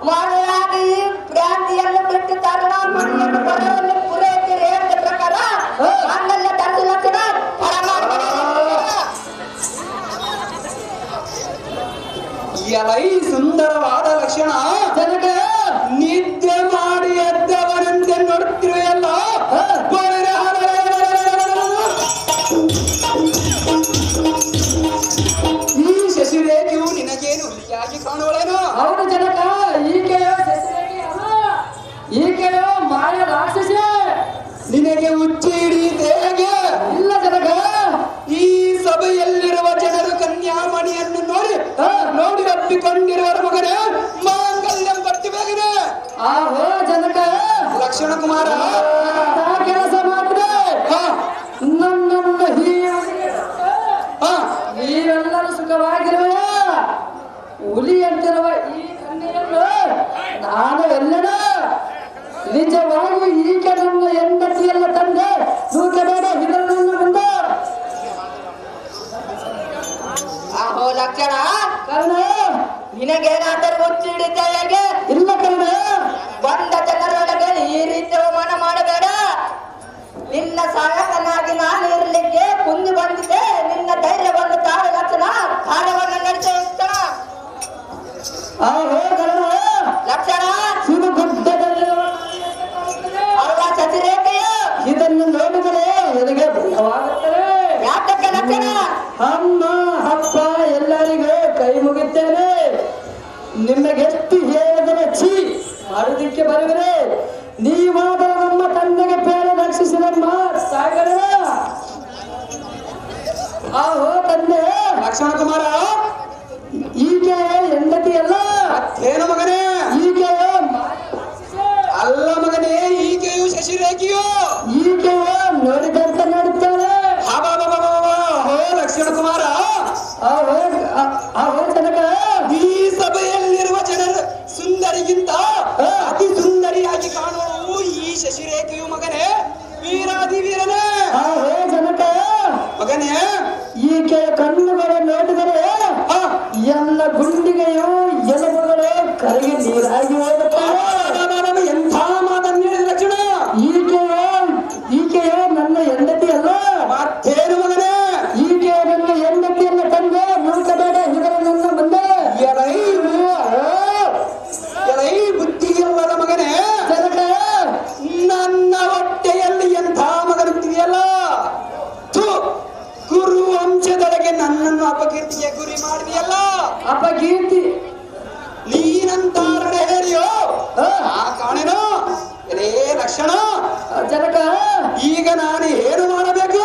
ಮಾಡಲಾಗಿ ಭ್ರಾಂತಿಯನ್ನು ಬಿಟ್ಟು ತರುಣ ಮಣ್ಣನ್ನು ಬರವನ್ನು ಪೂರೈಸಿ ಹೇಳಿದ ಪ್ರಕಾರ ಮಾಂಗಲ್ಯ ತರಿಸಿ ಲಕ್ಷಣ ಎಲೈ ಸುಂದರವಾದ ಲಕ್ಷಣ. ಜನಕ, ನಿದ್ದೆ ಮಾಡಿ ಎದ್ದವನಂತೆ ನೋಡುತ್ತಿರುವೆಯಲ್ಲ. ಈ ಶಶಿರೇಖೆಯು ನಿನಗೇನು ಹುಲಿಯಾಗಿ ಕಾಣುವಳೇನೋ? ಅವನು ಜನಕ, ಈಕೆಯೋ ಶಿಶಿರೇಖೆ ಅಲ್ಲ, ಈಕೆಯೋ ಮಾಯ ರಾಕ್ಷಸಿ. ನಿನಗೆ ಹುಚ್ಚಿ ಹಿಡಿಯಿತೆ ಹೇಗೆ? ಇಲ್ಲ ಜನಕ, ಈ ಸಭೆಯಲ್ಲಿರುವ ಜನರು ಕನ್ಯಾಮಣಿಯನ್ನು ನೋಡಿ ಅಪ್ಪಿಕೊಂಡಿರುವರ ಮಗನೇ ಮಾಂಗಲ್ಯಂ ಕಟ್ಟಿ ಬೇಗನೆ. ಆಹೋ ಜನಕ, ಲಕ್ಷಣ ಕುಮಾರ ಕೆಲಸ ಮಾಡಿದೆ. ನನ್ನನ್ನು ನೀವೆಲ್ಲರೂ ಸುಖವಾಗಿರುವ ಹುಲಿಯಂತಿರುವ ಈ ಕನ್ಯೆಯನ್ನು ನಾನು ಎಲ್ಲೆನ ನಿಜವಾಗಿ ಈಗ ನನ್ನ ಹೆಂಡತಿಯಲ್ಲ ತಂದೆ ನೂಕಬೇಡ ಇದನ್ನು ಮುಂದೆ. ಆಹೋ ಲಕ್ಷಣ ಕರ್ಣ, ನಿನಗೇನಾದರೂ ಹುಚ್ಚು ಹಿಡಿತ ಹೇಗೆ? ಇಲ್ಲ ಕರ್ಣ, ಬಂದ ಜನರೊಳಗೆ ಈ ರೀತಿ ಅವಮಾನ ಮಾಡಬೇಡ. ನಿನ್ನ ಸಹಾಯಕನಾಗಿ ನಾನು ಇರಲಿಕ್ಕೆ ಕುಂದು ಬಂದಿದ್ದೆ. ನಿನ್ನ ಧೈರ್ಯವನ್ನು ತಾಳು ಲಕ್ಷಣ ಕಾರ್ಯವನ್ನು ನಡೆಸುತ್ತ ಆಹೋ ಕರ್ಣ, ಲಕ್ಷಣ ಇದು ಗುಡ್ಡದಲ್ಲಿರುವ ಅಲ್ಲ ಚಚಿರೇಖೆಯ ಇದನ್ನು ನೋಡಿದರೆ ನನಗೆ ಭಯವಾಗುತ್ತದೆ. ಯಾತಕ್ಕೆ ಲಕ್ಷಣ? ಅಮ್ಮ ಅಪ್ಪ ಎಲ್ಲರಿಗೂ ಕೈ ಮುಗಿದ್ದೇನೆ. ನಿಮಗೆಷ್ಟು ಹೇಳಿದರೆ ಛೀ ಮಾಡುವುದಕ್ಕೆ ಬರುವಿರೆ. ನೀವಾದರೂ ನಮ್ಮ ತಂದೆಗೆ ಬೇಡ ರಕ್ಷಿಸಿದಮ್ಮ ಸಾಗರ. ಆಹೋ ತಂದೆ, ಲಕ್ಷಣ ಕುಮಾರ ಈಕೆ ಹೆಂಡತಿ ಅಲ್ಲ, ಏನು ಮಗನೇ? ಈಕೆಯೋ ಅಲ್ಲ ಮಗನೇ, ಈಕೆಯು ಶಶಿರೇಖೆಯು. ಈಕೆಯೋ ನೋಡಿದಂತೆ ನೋಡುತ್ತಾಳೆ. ಹೋ ಲಕ್ಷಣ ಕುಮಾರ, ಆಹೋ ಜನಕ, ಈ ಸಭೆಯಲ್ಲಿರುವ ಜನರು ಸುಂದರಿಗಿಂತ ಅತಿ ಸುಂದರಿಯಾಗಿ ಕಾಣುವವು ಈ ಶಶಿರೇಖೆಯು ಮಗನೇ. ವೀರಾದಿ ವೀರನೇ. ಆಹೋ ಜನಕ, ಮಗನೇ, ಈಕೆ ಕಣ್ಣುಗಳು ನೋಡಿದರೆ ಎಲ್ಲ ಗುಂಡಿಗೆಯು ಎಲುಬುಗಳು ಕರಗಿ ನೀರಾಗಿ ಹೋಗುತ್ತವೆ. ಎಂಥ ಮಾತನ್ನು ಹೇಳಿದ ಲಕ್ಷಣ. ಈಕೆಯೋ ನನ್ನ ಹೆಂಡತಿ ಅಲ್ಲ. ಮತ್ತೇನು ಮಗನೇ? ಈಕೆ ನನ್ನ ಹೆಂಡತಿಯನ್ನು ತಂದೆ ನೋಡ್ಕೋಬೇಡ ಇದರ ನನ್ನ ಮುಂದೆ. ಎಲೈ ಬುದ್ಧಿಯಲ್ಲದ ಮಗನೇ, ಜನಕ ನನ್ನ ಹೊಟ್ಟೆಯಲ್ಲಿ ಎಂಥ ಮಗನಿದೆಯಲ್ಲ. ಗುರು ವಂಶದೊಳಗೆ ನನ್ನನ್ನು ಅಪಕೀರ್ತಿಗೆ ಗುರಿ ಮಾಡಿದೆಯಲ್ಲ. ಅಪಕೀರ್ತಿ ನೀನಂತಾರಣ ಹೇಳಿಯೋ ಆ ಕಾಣೆನೋ ಎಲೇ ಲಕ್ಷಣ. ಜನಕ ಈಗ ನಾನು ಏನು ಮಾಡಬೇಕು?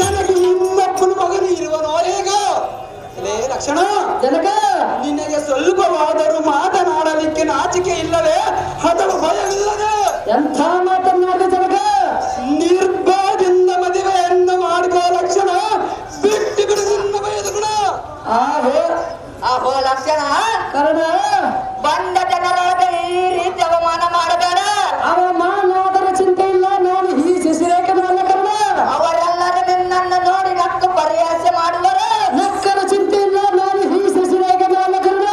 ನನಗೆ ಇನ್ನೊಬ್ಬನ ಮಗನು ಇರುವನೋ ಹೇಗ? ಎಲೇ ಲಕ್ಷಣ, ಜನಕ ನಿನಗೆ ಸ್ವಲ್ಪವಾದರೂ ಮಾತನಾಡಲಿಕ್ಕೆ ನಾಚಿಕೆ ಇಲ್ಲವೇ ಅಥವಾ ಭಯವಿಲ್ಲದೆ? ಎಂಥ ಮಾತನ್ನಾಡಿದ ಜನಕ. ನಿರ್ಭಯದಿಂದ ಮದುವೆಯನ್ನು ಮಾಡಿಕೋ ಲಕ್ಷಣ. ಬಿಟ್ಟು ಬಿಡು ನಿನ್ನ ಭಯದ ಗುಣ. ಅಹೋ ಲಕ್ಷಣ, ಕಾರಣ ಬಂದ ಜನರೊಳಗೆ ಈ ರೀತಿ ಅವಮಾನ ಮಾಡಬೇಡ. ಅವಮಾನದರ ಚಿಂತೆ ಇಲ್ಲ. ನಾನು ಈ ಶಿಶಿರೇಖೆಲ್ಲ ಕರ್ಣ. ಅವರೆಲ್ಲರೂ ನಿನ್ನನ್ನು ನೋಡಿ ನಕ್ಕು ಪರಿಹಾಸ ಮಾಡುವರು. ನಕ್ಕರ ಚಿಂತೆ ಇಲ್ಲ. ನಾನು ಈ ಶಿಶಿರೇಖೆಲ್ಲ ಕರ್ಣ.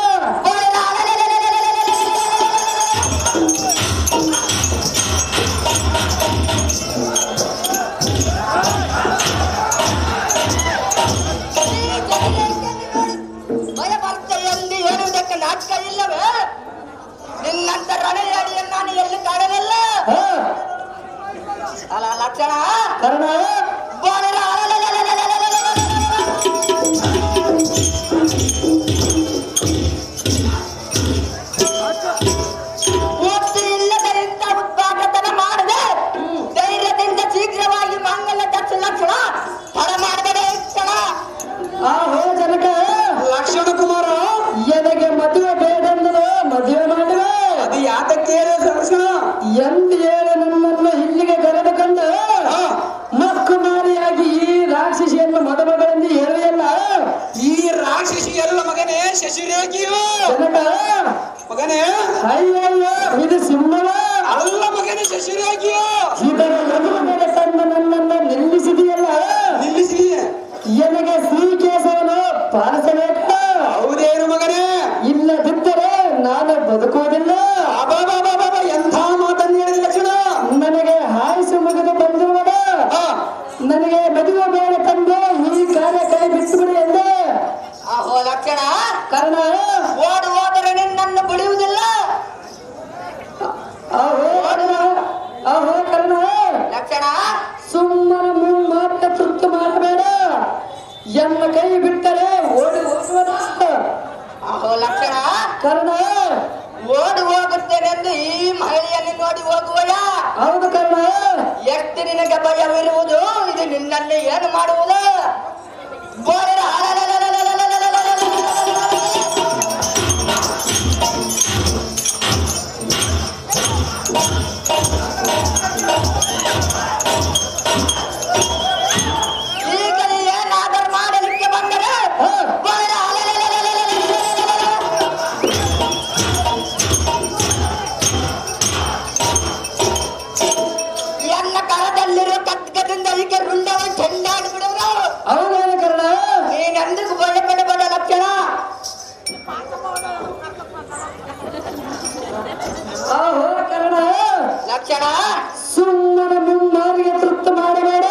ಭಯ ಬರ್ತದೆ ಎಂದು ಹೇಳುವುದಕ್ಕೆ ನಾಟಕ ಇಲ್ಲವೇ? ನಿನ್ನಂತ ರಣಯಾಡಿಯನ್ನು ನಾನು ಎಲ್ಲಿ ಕಾಣಲಿಲ್ಲ. ಅಲ್ಲ ಲಕ್ಷಣ, ಕಾರಣ ಒತ್ತು ಇಲ್ಲದರಿಂದ ಉತ್ಪಾದತನ ಮಾಡದೆ ಧೈರ್ಯದಿಂದ ಶೀಘ್ರವಾಗಿ ಮಂಗಲ ದಕ್ಷ ಲಕ್ಷಣ ತಡ ಮಾಡಬೇಡ ಲಕ್ಷಣ. ಆಹೋ ಜನಕ ಲಕ್ಷಣ ಕುಮಾರ, ಎನಗೆ ಮದುವೆ ಬೇಡೆಂದರೆ ಮದುವೆ ಮಾಡುವೆ. ಅದು ಯಾತಕ್ಕೆ ಲಕ್ಷಣ? ಎಂದು ಹೇಳಿ ನನ್ನನ್ನು ಇಲ್ಲಿಗೆ ಕರೆದುಕೊಂಡು ಮಕ್ಕುಮಾರಿಯಾಗಿ ಈ ರಾಕ್ಷಸಿಯನ್ನು ಮದುವೆಗಳೆಂದು ಹೇಳುವೆಯಲ್ಲ. ಈ ರಾಕ್ಷಸಿ ಎಲ್ಲ ಮಗನೇ ಶಶಿರೇಖಿಯು. ಜನಕ ಮಗನೇ ಅಯ್ಯಯ್ಯೋ ಇದು ಸಿಂಹವ ಅಲ್ಲ ಮಗನೇ ಶಶಿರೇಖಿಯು. ಇದರ ಮದುವೆ ಮೇಲೆ ತಂದು ನನ್ನನ್ನು ನಿಲ್ಲಿಸಿದೆಯಲ್ಲ. ನಿಲ್ಲಿಸಿ ಎನಗೆ ಶ್ರೀಕೇಶವನು ಪಾಲಿಸಬೇಕು. ಹೌದೇನು ಮಗನೇ? ಇಲ್ಲದಿದ್ದರೆ ನಾನು ಬದುಕುವುದಿಲ್ಲ. ಅಬಾಬಾಬಾಬಾ, ಎಂಥ ಮಾತನ್ನು ಹೇಳಿದ ಲಕ್ಷಣ. ನನಗೆ ಆಯುಷು ಮುಗಿದು ಬಂದಿರುವಡ. ನನಗೆ ಮದುವೆ ಬೇಡ ತಂದೆ ಈ ಕಾರ್ಯ ಕೈ ಬಿಟ್ಟುಬಿಡಿ ಎಂದೆ. ಅಹೋ ಲಕ್ಷಣ, ಕಾರಣ ಓಡು ಹೋದರೆ ನಿನ್ನನ್ನು ಬಿಡುವುದಿಲ್ಲ. ಅಹೋ ಕಾರಣ ಲಕ್ಷಣ, ಸುಮ್ಮನೆ ಮಾತ್ರ ತೃಪ್ತಿ ಮಾಡಬೇಡ. ಎನ್ನ ಕೈ ಬಿಟ್ಟರೆ ಓಡಿ ಹೋಗುವನ. ಅಹೋ ಲಕ್ಷಣ, ಕಾರಣ ಓಡಿ ಹೋಗುತ್ತೇನೆಂದು ಈ ಮಹಿಳೆಯನ್ನು ನೋಡಿ ಹೋಗುವಯ? ಹೌದು ಕಾರಣ. ಎಷ್ಟು ನಿನಗೆ ಭಯವಿರುವುದು? ಇದು ನಿನ್ನಲ್ಲಿ ಏನು ಮಾಡುವುದು? ಈಗ ಏನಾದರೂ ಮಾಡಲಿಕ್ಕೆ ಬಂದರೆ ಎನ್ನ ಕರದಲ್ಲಿರೋ ಕತ್ಕದಿಂದ ಈಗ ರುಂಡವನ್ನು ಚೆಂಡಾಡಿ ಬಿಡುವರು. ಹೌದೇನು ಕಾರಣ. ನೀನೆಂದಕ್ಕೂ ಭಯಪಡಬೇಡ ಲಕ್ಷಣ. ಅಹೋ ಕಾರಣ ಲಕ್ಷಣ, ಸುಮ್ಮನೆ ಮುಮ್ಮಾರಿಗೆ ತೃಪ್ತಿ ಮಾಡಬೇಡ.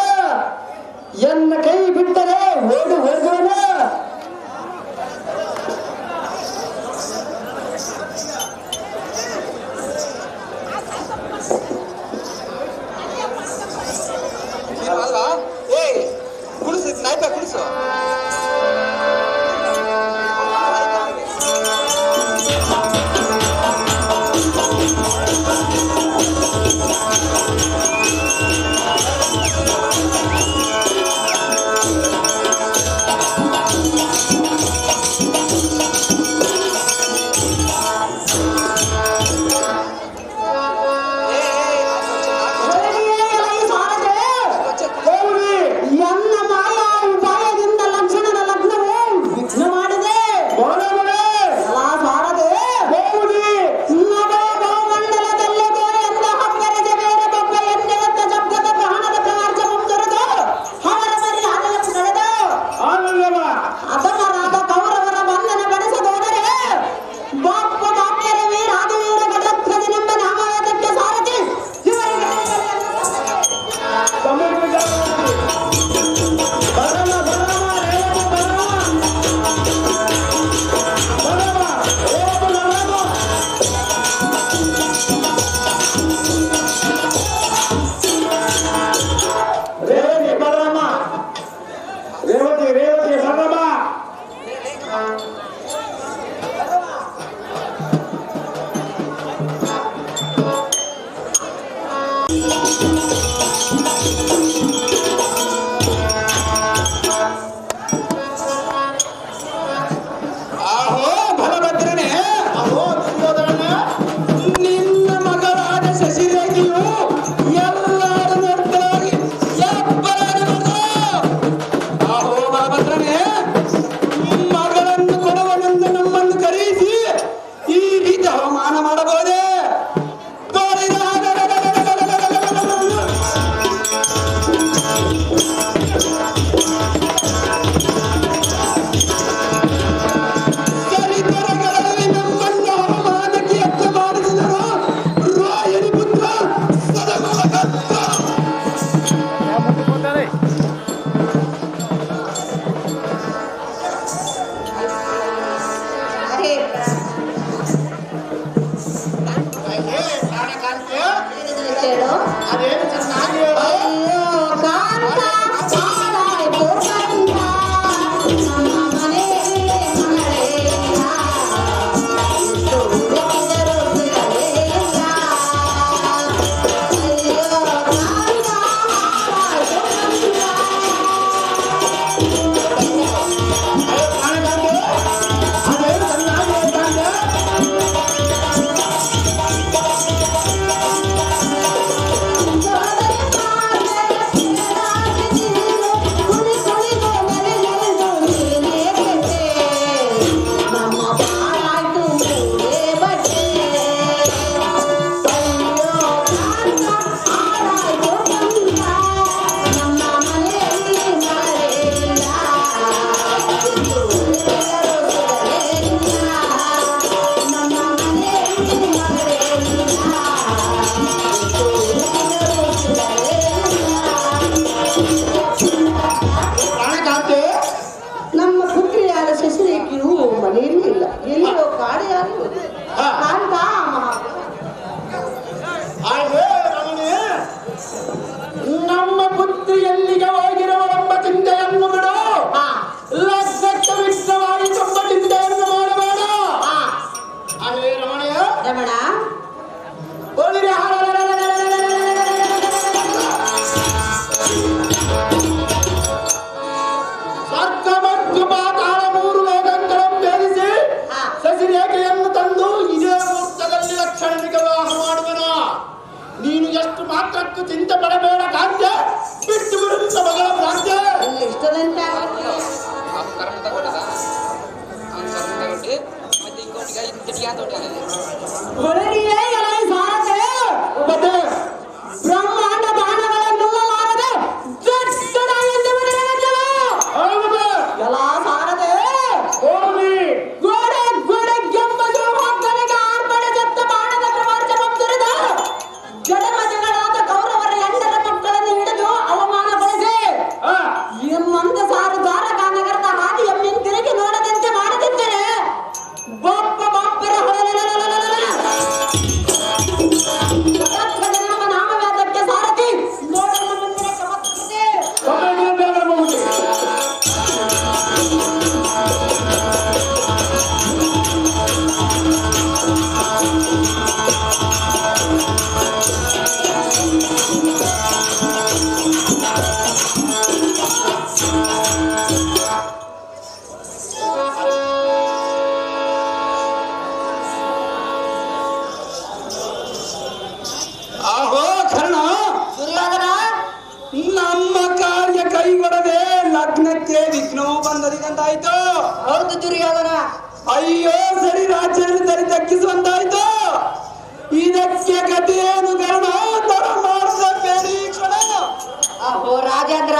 ಎನ್ನ ಕೈ ಬಿಟ್ಟರೆ ಓಡಿ ಹೋಗುವನ. ಅಲ್ವಾ? ಏ ಕುಡಿಸು, ನಾಯ್ಪ ಕುಡಿಸು. ಸ್ವರ್ಗ ಮತ್ತು ಪಾತಾಳ ಮೂರು ಲೋಕಗಳನ್ನು ಭೇದಿಸಿ ಶಶಿರೇಖೆಯನ್ನು ತಂದು ಇದೇ ಮುಹೂರ್ತದಲ್ಲಿ ಲಕ್ಷಣಿಕ ವಿವಾಹ ಮಾಡುವನ. ನೀನು ಎಷ್ಟು ಮಾತ್ರಕ್ಕೂ ಚಿಂತೆ ಪಡಬೇಡ ಕಾಂತೆ, ಬಿಟ್ಟು ಬಿಡುತ್ತ ಮಗಳ ಪ್ರಾಂತ್ಯ. ಇಷ್ಟದಂತೆ ಹೊರಗಿಯೇ ಎಲೈ ಸಾರದೆ ಮತ್ತೆ ಬ್ರಹ್ಮಾಂಡ ಬಾಣಗಳನ್ನು ನುಂಗಲಾರದೆ ಜಟ್ಟದ ಎಂದು ಬಿಡಲಿಲ್ಲ. ಹೌದು ಎಲ್ಲ ಸಾರದೆ ಹೋಗಿ ಗೋಡೆ ಗೋಡೆ ಗೆಂಬದು ಮಕ್ಕಳಿಗೆ ಆರ್ಪಣೆದತ್ತ ಬಾಣದ ಪ್ರಮಾಣ ಭಕ್ತರಿದ ಜಡಮಜಗಳಾದ ಕೌರವರ ಎಂಟರ ಮಕ್ಕಳನ್ನು ಹಿಡಿದು ಅವಮಾನಗೊಳಿಸಿ ಈ ಮಂದ ಸಾರು ದ್ವಾರಕಾ ನಗರದ ಹಾದಿಯನ್ನು ತಿರುಗಿ ನೋಡದಂತೆ ಮಾಡದಿದ್ದರೆ ಬೊಬ್ಬ ಬಾಪ್ಪರ ನಮ್ಮ ನಾಮವೇದಕ್ಕೆ ಸಾರಥಿ ನೋಡಲು ಮುಂದಿನ ಚಮತ್ಕರಿಸಿ ಆಹೋ ಕರ್ಣ, ದುರ್ಯೋಧನ ನಮ್ಮ ಕಾರ್ಯ ಕೈಗೊಡದೆ ಲಗ್ನಕ್ಕೆ ವಿಘ್ನವು ಬಂದದಿಗಂತಾಯ್ತು. ಹೌದು ದುರ್ಯೋಧನ. ಅಯ್ಯೋ ಸರಿ ರಾಜ್ಯವನ್ನು ಸರಿ ತಗ್ಗಿಸುವಂತಾಯ್ತು. ಇದಕ್ಕೆ ಗತಿಯೇನು ಕರ್ಣ? ತರ ಮಾಡಿದ ಬೇಡಿ ಕ್ಷಣ. ಅಹೋ ರಾಜೇಂದ್ರ,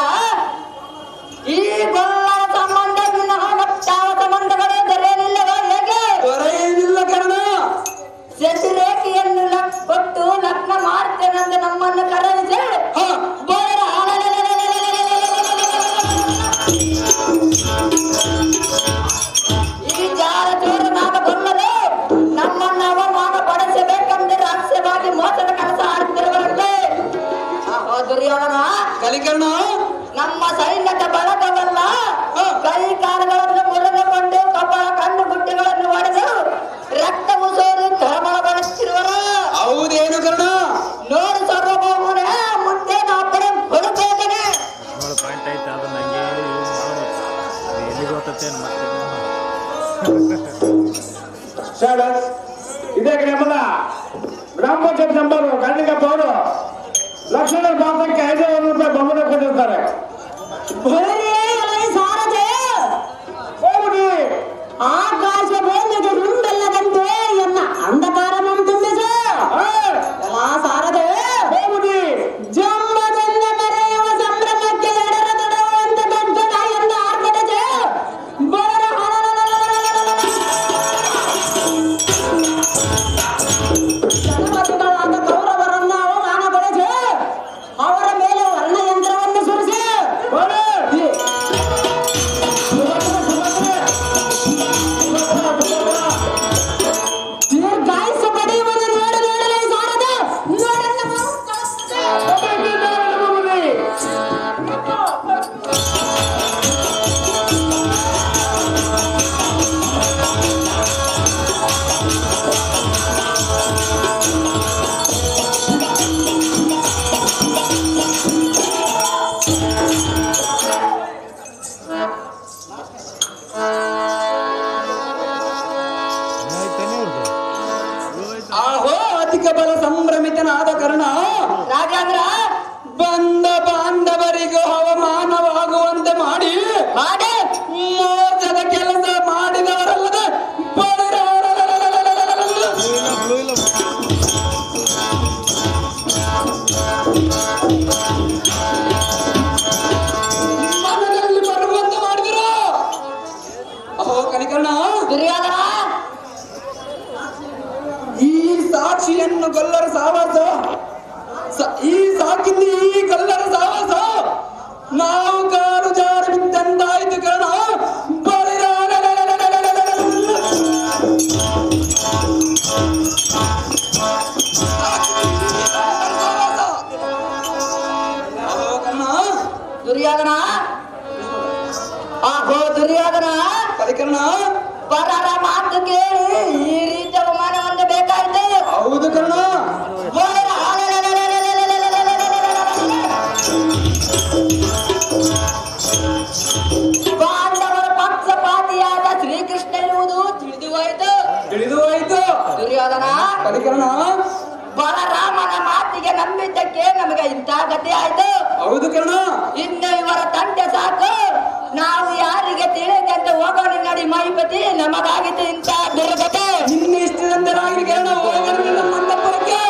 ಈ ಗೊಲ್ಲರ ಸಂಬಂಧ ವಿನಃ ಮತ್ತಾವ ಸಂಬಂಧಗಳು ದೊರೆಯಲಿಲ್ಲವೋ ಹೇಗೆ? ದೊರೆಯಲಿಲ್ಲ ಕರ್ಣ. ಶಶಿರೇಖೆಯನ್ನು ಕೊಟ್ಟು ಲಗ್ನ ಮಾಡ್ತೇನೆಂದು ನಮ್ಮನ್ನು ಕರೆಯಿಸಿ ಹ, ಬೋರ ಈ ಜಾರ ಚೋರನಾದ ಗೊಲ್ಲರು ನಮ್ಮನ್ನು ಅವಮಾನ ಪಡಿಸಬೇಕೆಂದು ರಹಸ್ಯವಾಗಿ ಮೋಸದ ಕೆಲಸ ಆಡ್ತಿರುವರಂತೆ. ಅಹೋ ದುರ್ಯೋಧನ, ಕಲಿಕರ್ಣ ನಮ್ಮ ಸೈನ್ಯದ ಬಳಗವಲ್ಲ ಕೈ ಕಾಲುಗಳನ್ನು ಮುರಿದುಕೊಂಡು ಕಪಾಳ ಕಣ್ಣು ಗುಡ್ಡೆಗಳನ್ನು ಒಡೆದು ರಕ್ತವು ಸೋರಿ ತಳಮಳಗೊಳಿಸುತ್ತಿರುವರು. ಹೌದೇನು ಕರ್ಣ? ನೋಡು ಸರ್ವಭೌಮನೇ, ಮುಂದೆ ನಾಪಡೆ ಹೊರಟೋದನೆ. ನೋಡು ಪಾಯಿಂಟ್ ಐತೆ ಅದು ನಂಗೆ ಎಲ್ಲಿಗೆ ಹೋಗ್ತೇನೆ ಮತ್ತೆ ಇದೇ ನಮ್ಮದ ಗ್ರಾಮ ಪಂಚಾಯತ್ ನಂಬರ್ ಕಣ್ಣಿಗೆ ಪೌರು ಲಕ್ಷಣ ಪಾತ್ರಕ್ಕೆ 500 ರೂಪಾಯಿ ಬಹುಮಾನ ಕೊಟ್ಟಿರ್ತಾರೆ. ಸಾರದೆ ಹೋಗಿ ಆಕಾಶ ಭೂಮಿಗೆ ರುಂಬೆಲ್ಲದಂತೆ ಎನ್ನ ಅಂಧಕಾರವನ್ನು ತುಂಬಿಸ ಎಲ್ಲ ಸಾರದೆ ಹೋಗಿ ಜಮ್ಮದನ್ನ ಬರೆಯುವ ಸಂಭ್ರಮಕ್ಕೆ ಎಡರ ತಡವಂತ ಗಡ್ಡ ಎಂದು ಆರ್ಭಟದೆ ಬೋರ ಜನಪದಗಳಾದ ಕೌರವರನ್ನು ಅವಮಾನಗೊಳಿಸಿ ಅವರ ಮೇಲೆ ವರ್ಣಯಂತ್ರವನ್ನು ಸುರಿಸಿ ದೀರ್ಘಾಯುಷ್ಯ ಪಡೆಯುವುದು ನೋಡಲೇ ಸಾರದ ನೋಡನ್ನು ಆಹೋ ಅಧಿಕ ಬಲ ಸಂಭ್ರಮಿತನಾದ ಕರ್ಣ, ರಾಜೇಂದ್ರ ಬಂದ ಬಾಂಧವರಿಗೂ ಅವಮಾನವಾಗುವಂತೆ ಮಾಡಿ ಮೋಸದ ಕೆಲಸ ಮಾಡಿದವರಲ್ಲದೆ ಮನದಲ್ಲಿ ಬರುವಂತೆ ಮಾಡಿದರು. ಅಹೋ ಕಲಿಕರ್ಣ, ದುರ್ಯೋಧನ ಈ ಸಾಕ್ಷಿಯನ್ನು ಗೊಲ್ಲರ ಸಾವಾಸ, ಈ ಸಾಕಿಂದ ಈ ಗೊಲ್ಲರ ಸಾವಾಸ ನಾವು ಕಾಲು ಜಾರಿ ಬಿದ್ದಂತಾಯ್ತು ಕರ್ಣ. ದುರ್ಯೋಧನ, ಆಹೋ ದುರ್ಯೋಧನ, ಕಲಿಕರ್ಣ, ಪರರ ಮಾತು ಕೇಳಿ ಈ ರೀತಿಯ ಅವಮಾನವನ್ನು ಬೇಕಾಯಿತು. ಹೌದು ಕರ್ಣ. ಬೋರ ಪಾಂಡವರ ಪಕ್ಷಪಾತಿಯಾದ ಶ್ರೀಕೃಷ್ಣ ಎನ್ನುವುದು ತಿಳಿದು ಹೋಯಿತು ದುರ್ಯೋಧನ ಕಲಿಕರಣ ಬಲರಾಮನ ಮಾತಿಗೆ ನಂಬಿದ್ದಕ್ಕೆ ನಮಗೆ ಇಂಥ ಗತಿ ಆಯ್ತು. ಹೌದು ಕರ್ಣ. ಇನ್ನು ಇವರ ತಂಟೆ ಸಾಕು, ನಾವು ಯಾರಿಗೆ ತಿಳಿದಂತೆ ಹೋಗೋಣ ನಡಿ ಮೈಪತಿ, ನಮಗಾಗಿತ್ತು ಇಂಥ ದುರ್ಗತೆ. ನಿನ್ನ ಇಷ್ಟದಂತರಾಗಿ ಕರ್ಣ ಹೋಗೋಣ ನಮ್ಮ ಮಂಟಪಕ್ಕೆ.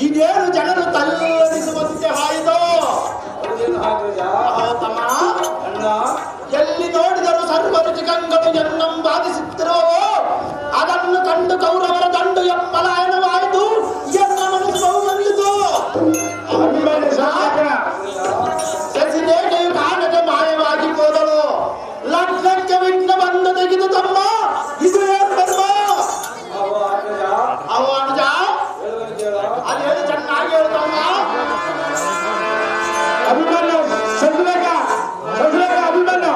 ಇದೇನು ಜನರು ತಲ್ಲಡಿಸುವಂತೆ ಆಯಿತು. ತಮ್ಮ ಎಲ್ಲಿ ನೋಡಿದರೂ ಸರ್ವರುಚಿಕಂಗಳು ಎನ್ನಂ ಬಾಧಿಸುತ್ತಿರುವವು. ಅದನ್ನು ಕಂಡು ಕೌರವರ ದಂಡು ಪಲಾಯನವಾಯಿತು ಎನ್ನ ಮನಸ್ಸು ಬಹುಮಂದಿತು. ಸಸಿದೇವಿಯು ಕಾಣದೆ ಮಾಯವಾಗಿ ಹೋದಳು. ಲಗ್ನಕ್ಕೆ ವಿಘ್ನ ಬಂದು ತೆಗೆದು ತಮ್ಮ ಇದು ಏನು ಧರ್ಮ? ಅವ ಅನುಜ ಅದೇನು ಚೆನ್ನಾಗಿ ಹೇಳ್ತಮ್ಮ. ಅಭಿಮನ್ಯು ಸಜ್ಲೇಖ ಅಭಿಮನ್ಯು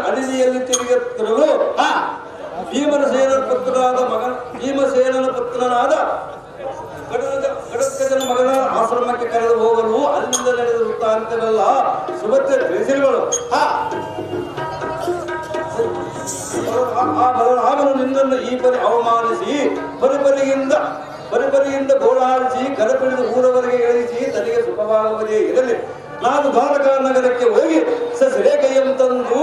ಅಡಿಲಿಯಲ್ಲಿ ತಿರುಗುತ್ತಿರಲು ಭೀಮಸೇನನ ಪುತ್ರನಾದ ಕಡತ್ಕಜನ ಮಗನ ಆಶ್ರಮಕ್ಕೆ ಕರೆದು ಹೋಗಲು ಅಲ್ಲಿಂದ ನಡೆದ ವೃತ್ತಾಂತವೆಲ್ಲ ಸುಭದ್ರೆ ತಿಳಿಸಿರುವಳು. ಬಲರಾಮನು ನಿನ್ನನ್ನು ಈ ಪರಿ ಅವಮಾನಿಸಿ ಪರಿಪರಿಯಿಂದ ಗೋಳಾಡಿಸಿ ಕರಪಿಡಿದು ಊರವರೆಗೆ ಇಳಿಸಿ ತನಗೆ ಸುಖವಾಗುವುದೇ ಇರಲಿ. ನಾನು ದ್ವಾರಕಾ ನಗರಕ್ಕೆ ಹೋಗಿ ಸಸಿರೇಖೆಯನ್ನು ತಂದು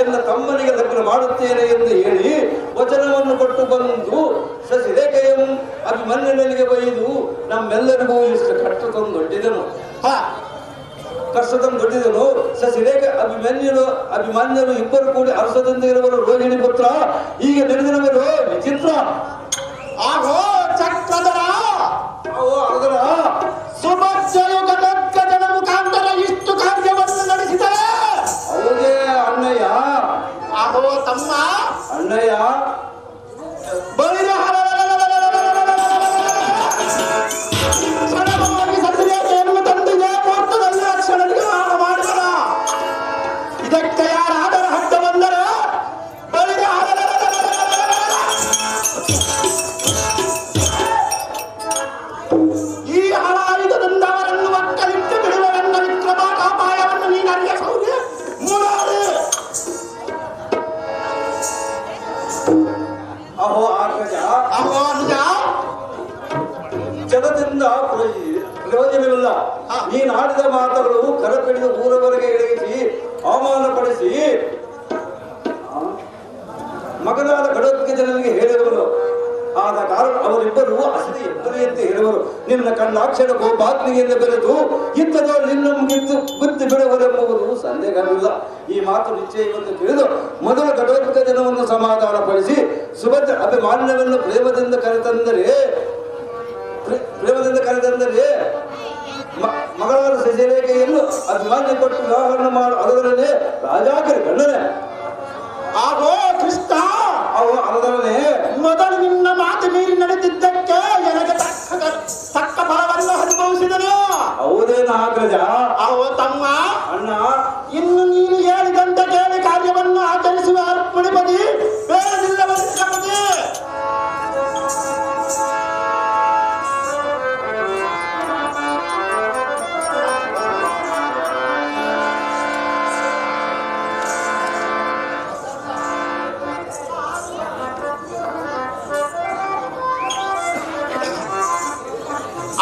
ಎನ್ನ ತಮ್ಮನಿಗೆ ಲಗ್ನ ಮಾಡುತ್ತೇನೆ ಎಂದು ಹೇಳಿ ವಚನವನ್ನು ಕೊಟ್ಟು ಬಂದು ಸಸಿರೇಖೆಯನ್ನು ಅಭಿಮನ್ಯನಿಗೆ ಬೈದು ನಮ್ಮೆಲ್ಲರಿಗೂ ಇಷ್ಟು ಕಷ್ಟ ತಂದೊಡ್ಡಿದನು. ಸಸಿರೇಖೆ ಅಭಿಮನ್ಯರು ಇಬ್ಬರು ಕೂಡಿ ಅರಸದಿಂದ ಇರುವರು ರೋಹಿಣಿ ಪುತ್ರ. ಈಗ ನಡೆದಿರುವರು ವಿಚಿತ್ರ. ಆಗೋ ಚಕ್ರಧರ ಸುಭದ್ರೆಯು ಗದಗ್ಗಜನ ಮುಖಾಂತರ ಇಷ್ಟು ಕಾರ್ಯವನ್ನು ನಡೆಸಿದರೆ ಹೌದೇ ಅಣ್ಣಯ್ಯ? ಆಗೋ ತಮ್ಮ ಅಣ್ಣಯ್ಯ ಕ್ಷಣವಾಗಿ ಸಸಿರೇಖೆಯನ್ನು ತಂದಿದೆ ಮುಹೂರ್ತದಲ್ಲಿ ರಕ್ಷಣೆಗೆ ಮಾಡಿದರ. ಇದಕ್ಕೆ ಯಾರಾದರ ಹಡ್ಡ ಬಂದರೆ ಈ ಆಯುಧದಿಂದ ಅವರನ್ನು ಒಕ್ಕಲಿಟ್ಟು ಬಿಡುವರೆಂದ ವಿಕ್ರಮಾಪಾಯವನ್ನು ನೀನು ಅರಿಯಬಹುದು. ಅಹೋ ಆಕಜ, ಅಹೋ ಅನುಜ, ಜಗದಿಂದ ಪ್ರಯೋಜನವಿಲ್ಲ. ನೀನಾಡಿದ ಮಾತುಗಳು ಕರಪಿಡಿದು ಊರವರೆಗೆ ಇಳಿಸಿ ಅವಮಾನಪಡಿಸಿ ಮಗನಾದ ಕಡತ್ಕಜನಿಗೆ ಹೇಳಿರುವರು. ಆದ ಕಾರಣ ಅವರಿಬ್ಬರು ಹಸಿದ ಎಬ್ಬರಿಯಂತೆ ಹೇಳುವರು. ನಿನ್ನ ಕಣ್ಣಾಕ್ಷರ ಕೋಪಾಗ್ನಿಯಿಂದ ಬೆರೆತು ಇತ್ತದೋ ನಿನ್ನ ಗುರ್ತು ಬಿಡುವರೆಂಬುವುದು ಸಂದೇಹವಿಲ್ಲ. ಈ ಮಾತು ನಿಶ್ಚಯವನ್ನು ತಿಳಿದು ಮೊದಲ ಕಡತ್ಕಜನವನ್ನು ಸಮಾಧಾನಪಡಿಸಿ ಸುಭದ್ರ ಅಭಿಮಾನ್ಯವನ್ನು ಪ್ರೇಮದಿಂದ ಕರೆತಂದರೆ ಮಗಳಾದ ಸಸಿರೇಖೆಯನ್ನು ಅಭಿಮಾನ್ಯ ಕೊಟ್ಟು ವ್ಯವಹಾರ ಮಾಡು. ಅದರಲ್ಲೇ ರಾಜಾಕರಿ ಗಂಡನೆ ಆಗೋ ಕೃಷ್ಣ, ಅದರಲ್ಲೇ ಮೊದಲು ನಿನ್ನ ಮಾತು ಮೀರಿ ನಡೆದಿದ್ದಕ್ಕೆ ನನಗೆ ತಕ್ಕ ಫಲವನ್ನು ಅನುಭವಿಸಿದನು. ಹೌದೇನ ಅಗ್ರಜ? ಅವೋ ತಮ್ಮ ಅಣ್ಣ, ಇನ್ನು ನೀನು ಹೇಳಿದಂತೆ ಕೇಳಿ ಕಾರ್ಯವನ್ನು ಆಚರಿಸುವ ಅರ್ಪಣಿಪದಿ ಬೇಡದಿಲ್ಲವಂತೆ.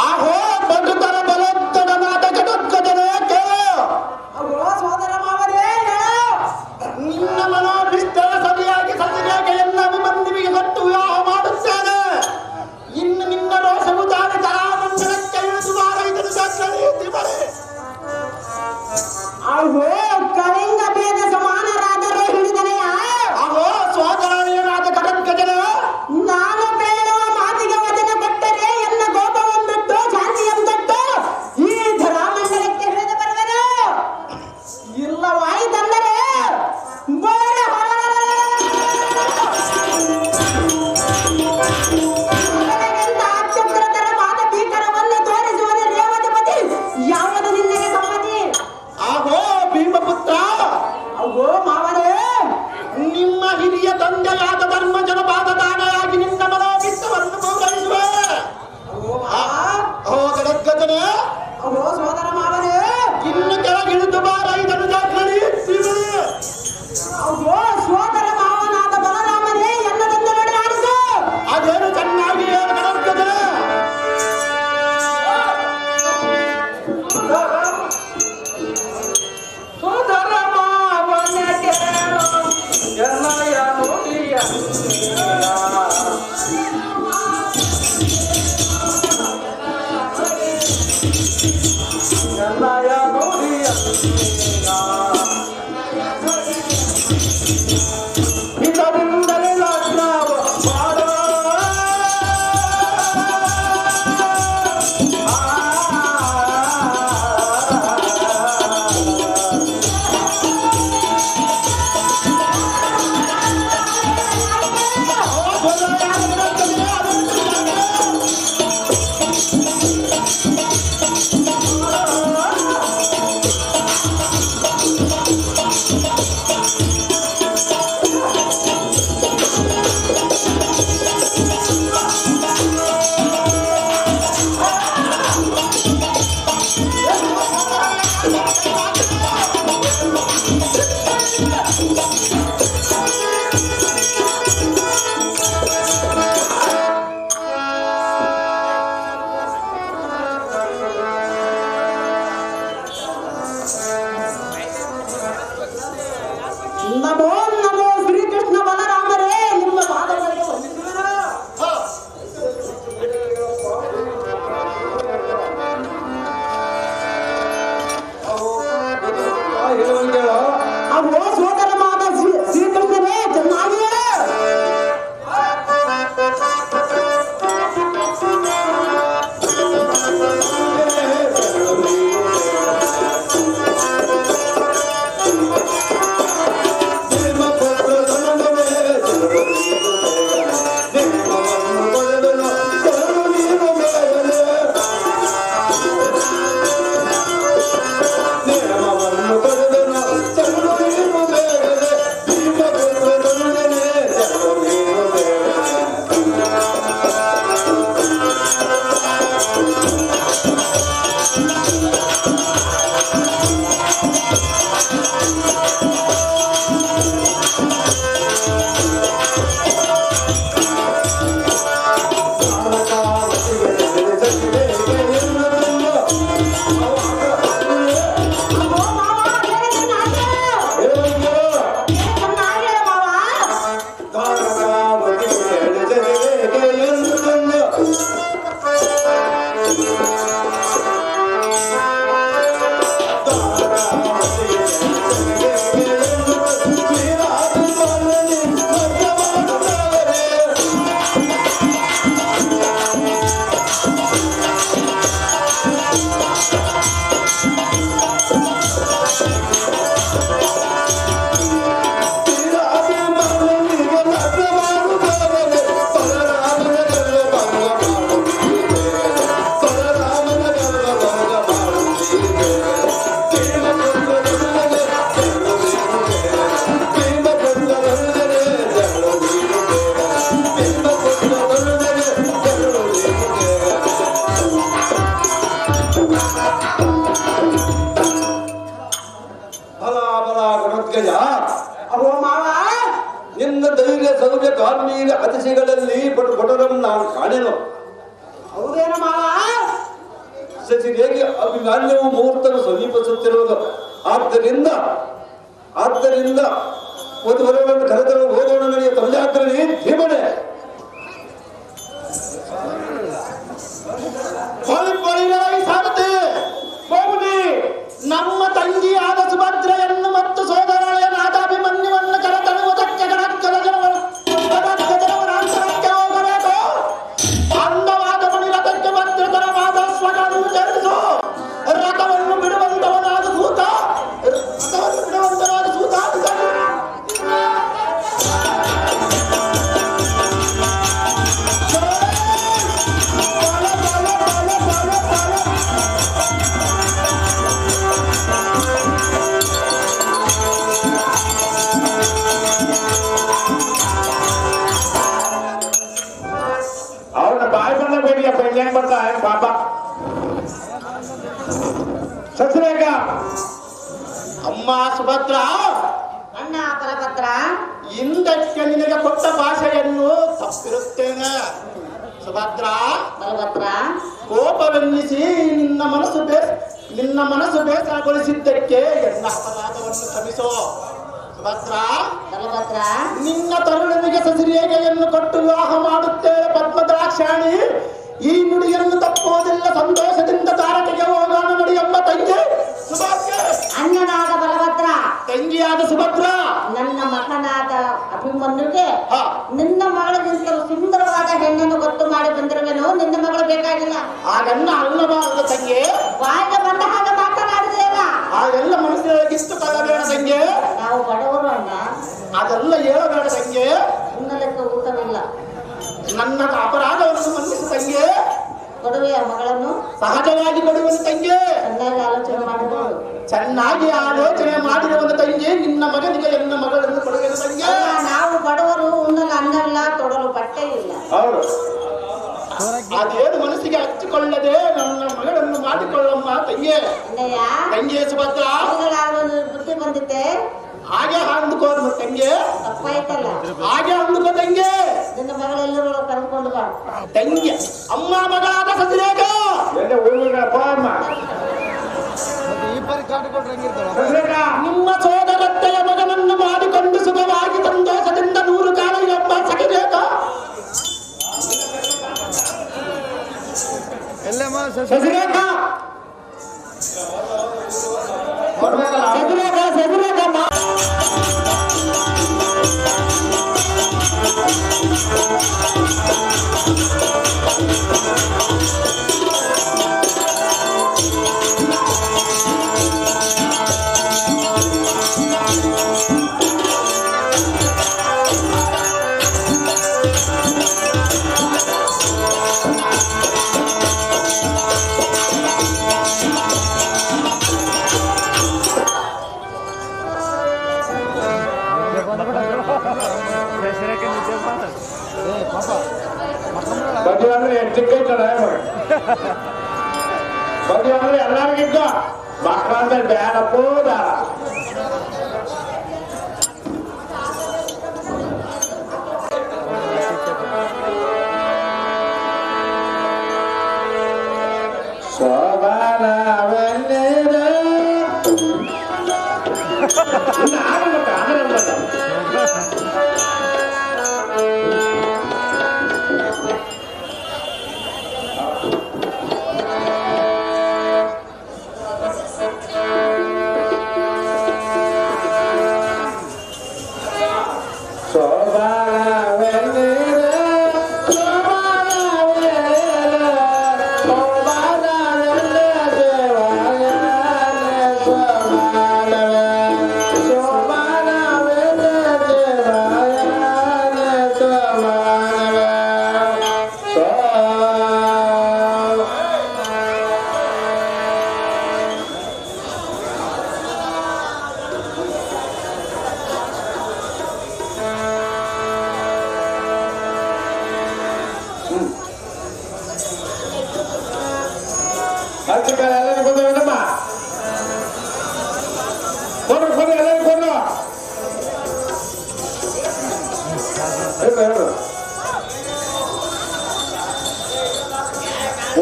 ಆಹೋ ಬದುಕರ ಬಲೋತ್ತರನಾದ ಕಡತ್ಕಜನೇ ಕೇಳು. ನಿನ್ನ ಮನೋಭಿಷ್ಟ ಸರಿಯಾಗಿ ಸಸಿರೇಖೆಯನ್ನು ಅಭಿಮನ್ಯುವಿಗೆ ಕೊಟ್ಟು ವಿವಾಹ ಮಾಡುತ್ತೇನೆ. ಇನ್ನು ನಿನ್ನ ರೋಷವು ದಾರಿ ತರಾಮಂಡಲಕ್ಕೆ ಇಳಿದು ಮಾರೈತನು ಜಾತ್ರೆಯಲ್ಲಿ ಬರೆ. ಅಹೋ ಕಳಿಂಗ ಭೇದ ಸಮಾನರಾದರೂ ಹಿಡಿದನೆಯ. ಆಹೋ ಸೋದರನಾದ ಕಡತ್ಕಜನ, ನಾನು ಬೇಡುವ ಮಾತಿಗೆ ವಚನ ಕೊಟ್ಟರೆ ಎನ್ನ ಕೋಪವೊಂದಿಟ್ಟು ಶಾಂತಿಯೊಂದಿಟ್ಟು ಈ ಧರಾಮಂಡಲಕ್ಕೆ ಹಿಡಿದು ಬರುವೆನು. ಇಲ್ಲವಾಯಿತಂದರೆ ಅತ್ಯುಗ್ರತರ ಮಾತ ಭೀಕರವನ್ನು ತೋರಿಸುವ ರೇವತಿಪತಿ ಯಾವುದು ನಿನಗೆ ಸಮ್ಮತಿ? ಆಹೋ ಭೀಮಪುತ್ರ, ಅಹೋ ಮಾವನೇ, ನಿಮ್ಮ ಹಿರಿಯ ತಂದೆಯಾದ ಧರ್ಮಜನ ಪಾದದಾನೆಯಾಗಿ ನಿನ್ನ ಮನೋಭಿಷ್ಟವನ್ನು ಪೂರೈಸುವೆ. ಅಹೋ ಗಡದ್ಗಜನೆ, ಅಹೋ ಸೋದರ ಮಾವನೇ, ಇನ್ನು ಕೆಳಗಿಳಿದು ಬಾರೈದನು ಜಾತ್ರೆಯಲ್ಲಿ ಅಹೋ ಸೋದರ ಮಾವನಾದ ಬಲರಾಮನೇ ಎನ್ನದೆಂದು ನೋಡಿ ಆಡಿಸು. ಅದೇನು ಚೆನ್ನಾಗಿ ಹೇಳು ಗಡದ್ಗಜನೆ. ಸೋದರ ಮಾವನೇ ಎನ್ನಯ್ಯ ನೋಡಿಯ ಎನ್ನಯ್ಯ ನೋಡಿಯ ಇದರಿಂದಲೇ ಲಗ್ನವ ಮಾಡೋ. ನಿನ್ನ ಧೈರ್ಯ ಸೌರ್ಯ ಕಾರ್ಮೀಯ ಅತಿಶಿಗಳಲ್ಲಿ ಪಟುರಂ ನಾನು ಕಾಣೆನು. ಹೌದೇನ ಮಾವ? ಸಚಿರೇಗೆ ಅಭಿಮಾನ್ಯವು ಮುಹೂರ್ತವು ಸಮೀಪಿಸುತ್ತಿರುವುದು. ಆದ್ದರಿಂದ ವಧುವರಗಳನ್ನು ಕರೆತರಲು ಹೋಗೋಣ ನಡೆಯ ತೊಂದಾಗ್ರಹಿ ಭೀಮನೆ. ಸಾಗುತ್ತೆ ಹೋಗುದಿ. ನಮ್ಮ ತಂಗಿಯಾದ ಸುಭದ್ರೆಯನ್ನು ಮತ್ತು ಸೋದರಳೆಯನಾದ ಅಭಿಮನ್ಯುವನ್ನು ಕರೆತರುವುದಕ್ಕೆ ಗಣಕ್ಕದ ಜನವರ ಅಂತರಕ್ಕೆ ಹೋಗಬೇಕು. ಅಂದವಾದ ಮಣಿ ರಥಕ್ಕೆ ಭದ್ರತರವಾದ ಸ್ವಗಳನ್ನು ಸೇರಿಸು. ರಥವನ್ನು ಬಿಡುವಂತವನಾದ ಸೂತ ಅವ್ರನ್ನ ಬಾಯಿ ಬಂದ ಬೇಡಿಯಪ್ಪ ಹೆಂಗ್ ಬರ್ತಾ ಪಾಪ. ಸಸ್ರೇಗ ಅಮ್ಮ ಸುಭದ್ರ, ಅಣ್ಣ ಬಲಭದ್ರ, ಹಿಂದಕ್ಕೆ ನಿನಗೆ ಕೊಟ್ಟ ಭಾಷೆಯನ್ನು ತಪ್ಪಿರುತ್ತೇನೆ. ಸುಭದ್ರ, ಬಲಭದ್ರ, ಕೋಪವೆನ್ನಿಸಿ ನಿನ್ನ ಮನಸ್ಸು ಬೇಸರಗೊಳಿಸಿದ್ದಕ್ಕೆ ಎನ್ನ ಅಪರಾಧವನ್ನು ಕ್ಷಮಿಸೋ. ಸುಭದ್ರ, ಬಲಭದ್ರ, ನಿನ್ನ ತರುಣನಿಗೆ ಸಸಿರೇಗೆಯನ್ನು ಕೊಟ್ಟು ವಿವಾಹ ಮಾಡುತ್ತೇವೆ ಪದ್ಮದ್ರಾಕ್ಷಾಣಿ. ಈ ನುಡಿಯನ್ನು ತಪ್ಪುವುದಿಲ್ಲ. ಸಂತೋಷದಿಂದ ತಾರಕೆಗೆ ಹೋಗೋಣ ನಡಿ ಎಂಬ ತಂಗಿ ಸುಭದ್ರ. ಅಣ್ಣನಾದ ಬಲಭದ್ರ, ತಂಗಿಯಾದ ಸುಭದ್ರ, ನನ್ನ ಮಗನಾದ ಅಭಿಮನ್ಯುಗೆ ಹಾ, ನಿನ್ನ ಮಗಳಿಗಿಂತಲೂ ಸುಂದರವಾದ ಹೆಣ್ಣನ್ನು ಗೊತ್ತು ಮಾಡಿ ಬಂದಿರುವೆನು. ನಿನ್ನ ಮಗಳು ಬೇಕಾಗಿಲ್ಲ. ಹಾಗನ್ನ ಅಲ್ಲಬಾರದು ತಂಗಿ. ಬಾಯಿಗೆ ಬಂದ ಹಾಗೆ ಮಾತನಾಡಿದೇನ. ಹಾಗೆಲ್ಲ ಮನಸ್ಸಿನಲ್ಲಿ ಕಿತ್ತುಕೊಳ್ಳಬೇಡ ತಂಗಿ. ನಾವು ಬಡವರು ಅಣ್ಣ. ಅದೆಲ್ಲ ಹೇಳಬೇಡ ತಂಗಿ. ಇನ್ನಲೆಕ್ಕ ಊಟವಿಲ್ಲ. ನನ್ನ ಅಪರಾಧವನ್ನು ಮನ್ನಿಸು ತಂಗಿ. ಕೊಡುವೆಯ ಮಗಳನ್ನು ಸಹಜವಾಗಿ ಕೊಡುವನು ತಂಗಿ. ಚೆನ್ನಾಗಿ ಆಲೋಚನೆ ಮಾಡಬಹುದು. ಚೆನ್ನಾಗಿ ಆಲೋಚನೆ ಮಾಡಿರುವಂತ ತಂಗಿ. ನಿನ್ನ ಮಗನಿಗೆ ಎನ್ನ ಮಗಳನ್ನು ಕೊಡುವೆನು ತಂಗಿ. ನಾವು ಬಡವರು, ಉಣ್ಣಲು ಅನ್ನಲ್ಲ, ತೊಡಲು ಬಟ್ಟೆ ಇಲ್ಲ. ಹೌದು. ಅದೇನು ಮನಸ್ಸಿಗೆ ಹಚ್ಚಿಕೊಳ್ಳದೆ ನನ್ನ ಮಗಳನ್ನು ಮಾಡಿಕೊಳ್ಳಮ್ಮ ತಂಗಿ. ಅಣ್ಣಯ್ಯ, ತಂಗಿ ಸುಭದ್ರ, ಬುದ್ಧಿ ಬಂದಿತ್ತೆ. ಹಾಗೆ ಅಂದುಕೋ ತಂಗಿ. ತಪ್ಪಾಯ್ತಲ್ಲ. ಹಾಗೆ ಅಂದುಕೋ ತಂಗಿ. ನಿನ್ನ ಮಗಳೆಲ್ಲರೂ ಕರೆದುಕೊಂಡು ಬಾ ತಂಗಿ. ಅಮ್ಮ ಮಗಳಾದ ಸಸಿರೇಗ ಎಲ್ಲಿ ಊರುಗಳಪ್ಪ ಅಮ್ಮ ನಿಮ್ಮ ಸೋದರತ್ತೆಯ ಮಗನನ್ನು ಮಾಡಿಕೊಂಡು ಸುಖವಾಗಿ ಸಂತೋಷದಿಂದ 100 ಕಾಲ ಎಂಬ ಸಖಿರೇಗ. ಸಸಿರೇಖ ಮದುವೆ ಅಂದ್ರೆ ಚಿಕ್ಕೈತಲ್ಲ ಮದುವೆ ಅಂದ್ರೆ ಎಲ್ಲರಿಗಿದ್ದ ಮಕ್ಕಳಂದ್ರೆ ಬ್ಯಾಡಪ್ಪೋ ಬೇಡ.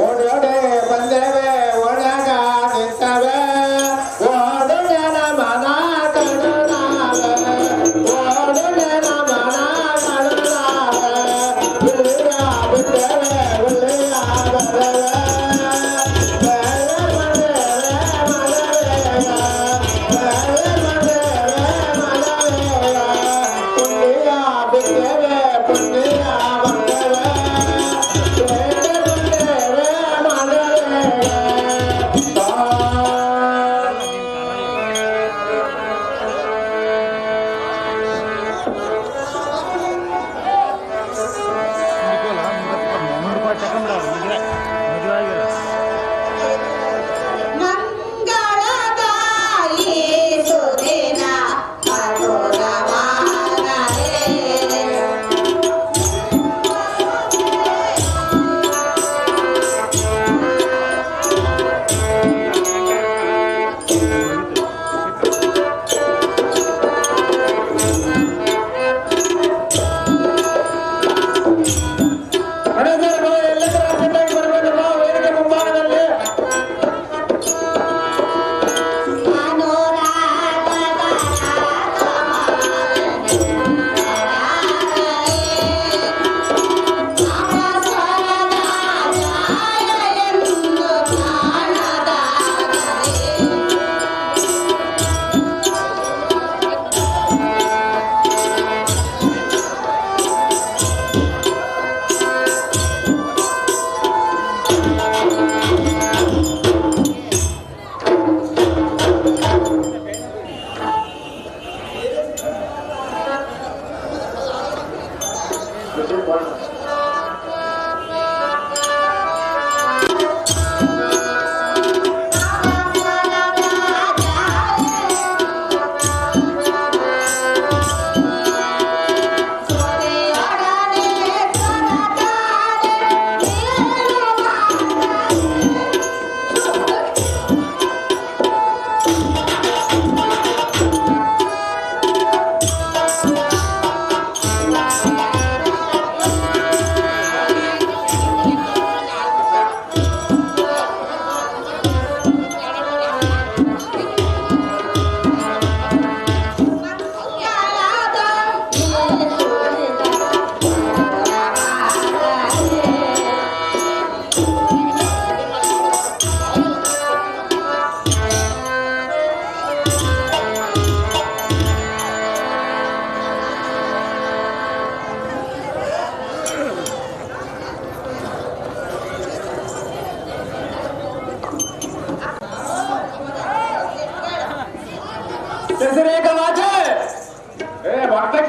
ಓಡೋಡೆ ಬಂದೇವೆ ಒಳಗ ನಿಂತವೆ ಓಡೋಡೆ ಮನ ಕಡುನಾವೆ ಓಡೋಡೆ ಮನ ಕಡುನಾವೆ ಉಳಿಯ ಬಿಟ್ಟೇವೆ ಉಳಿಯ ಬರವೆ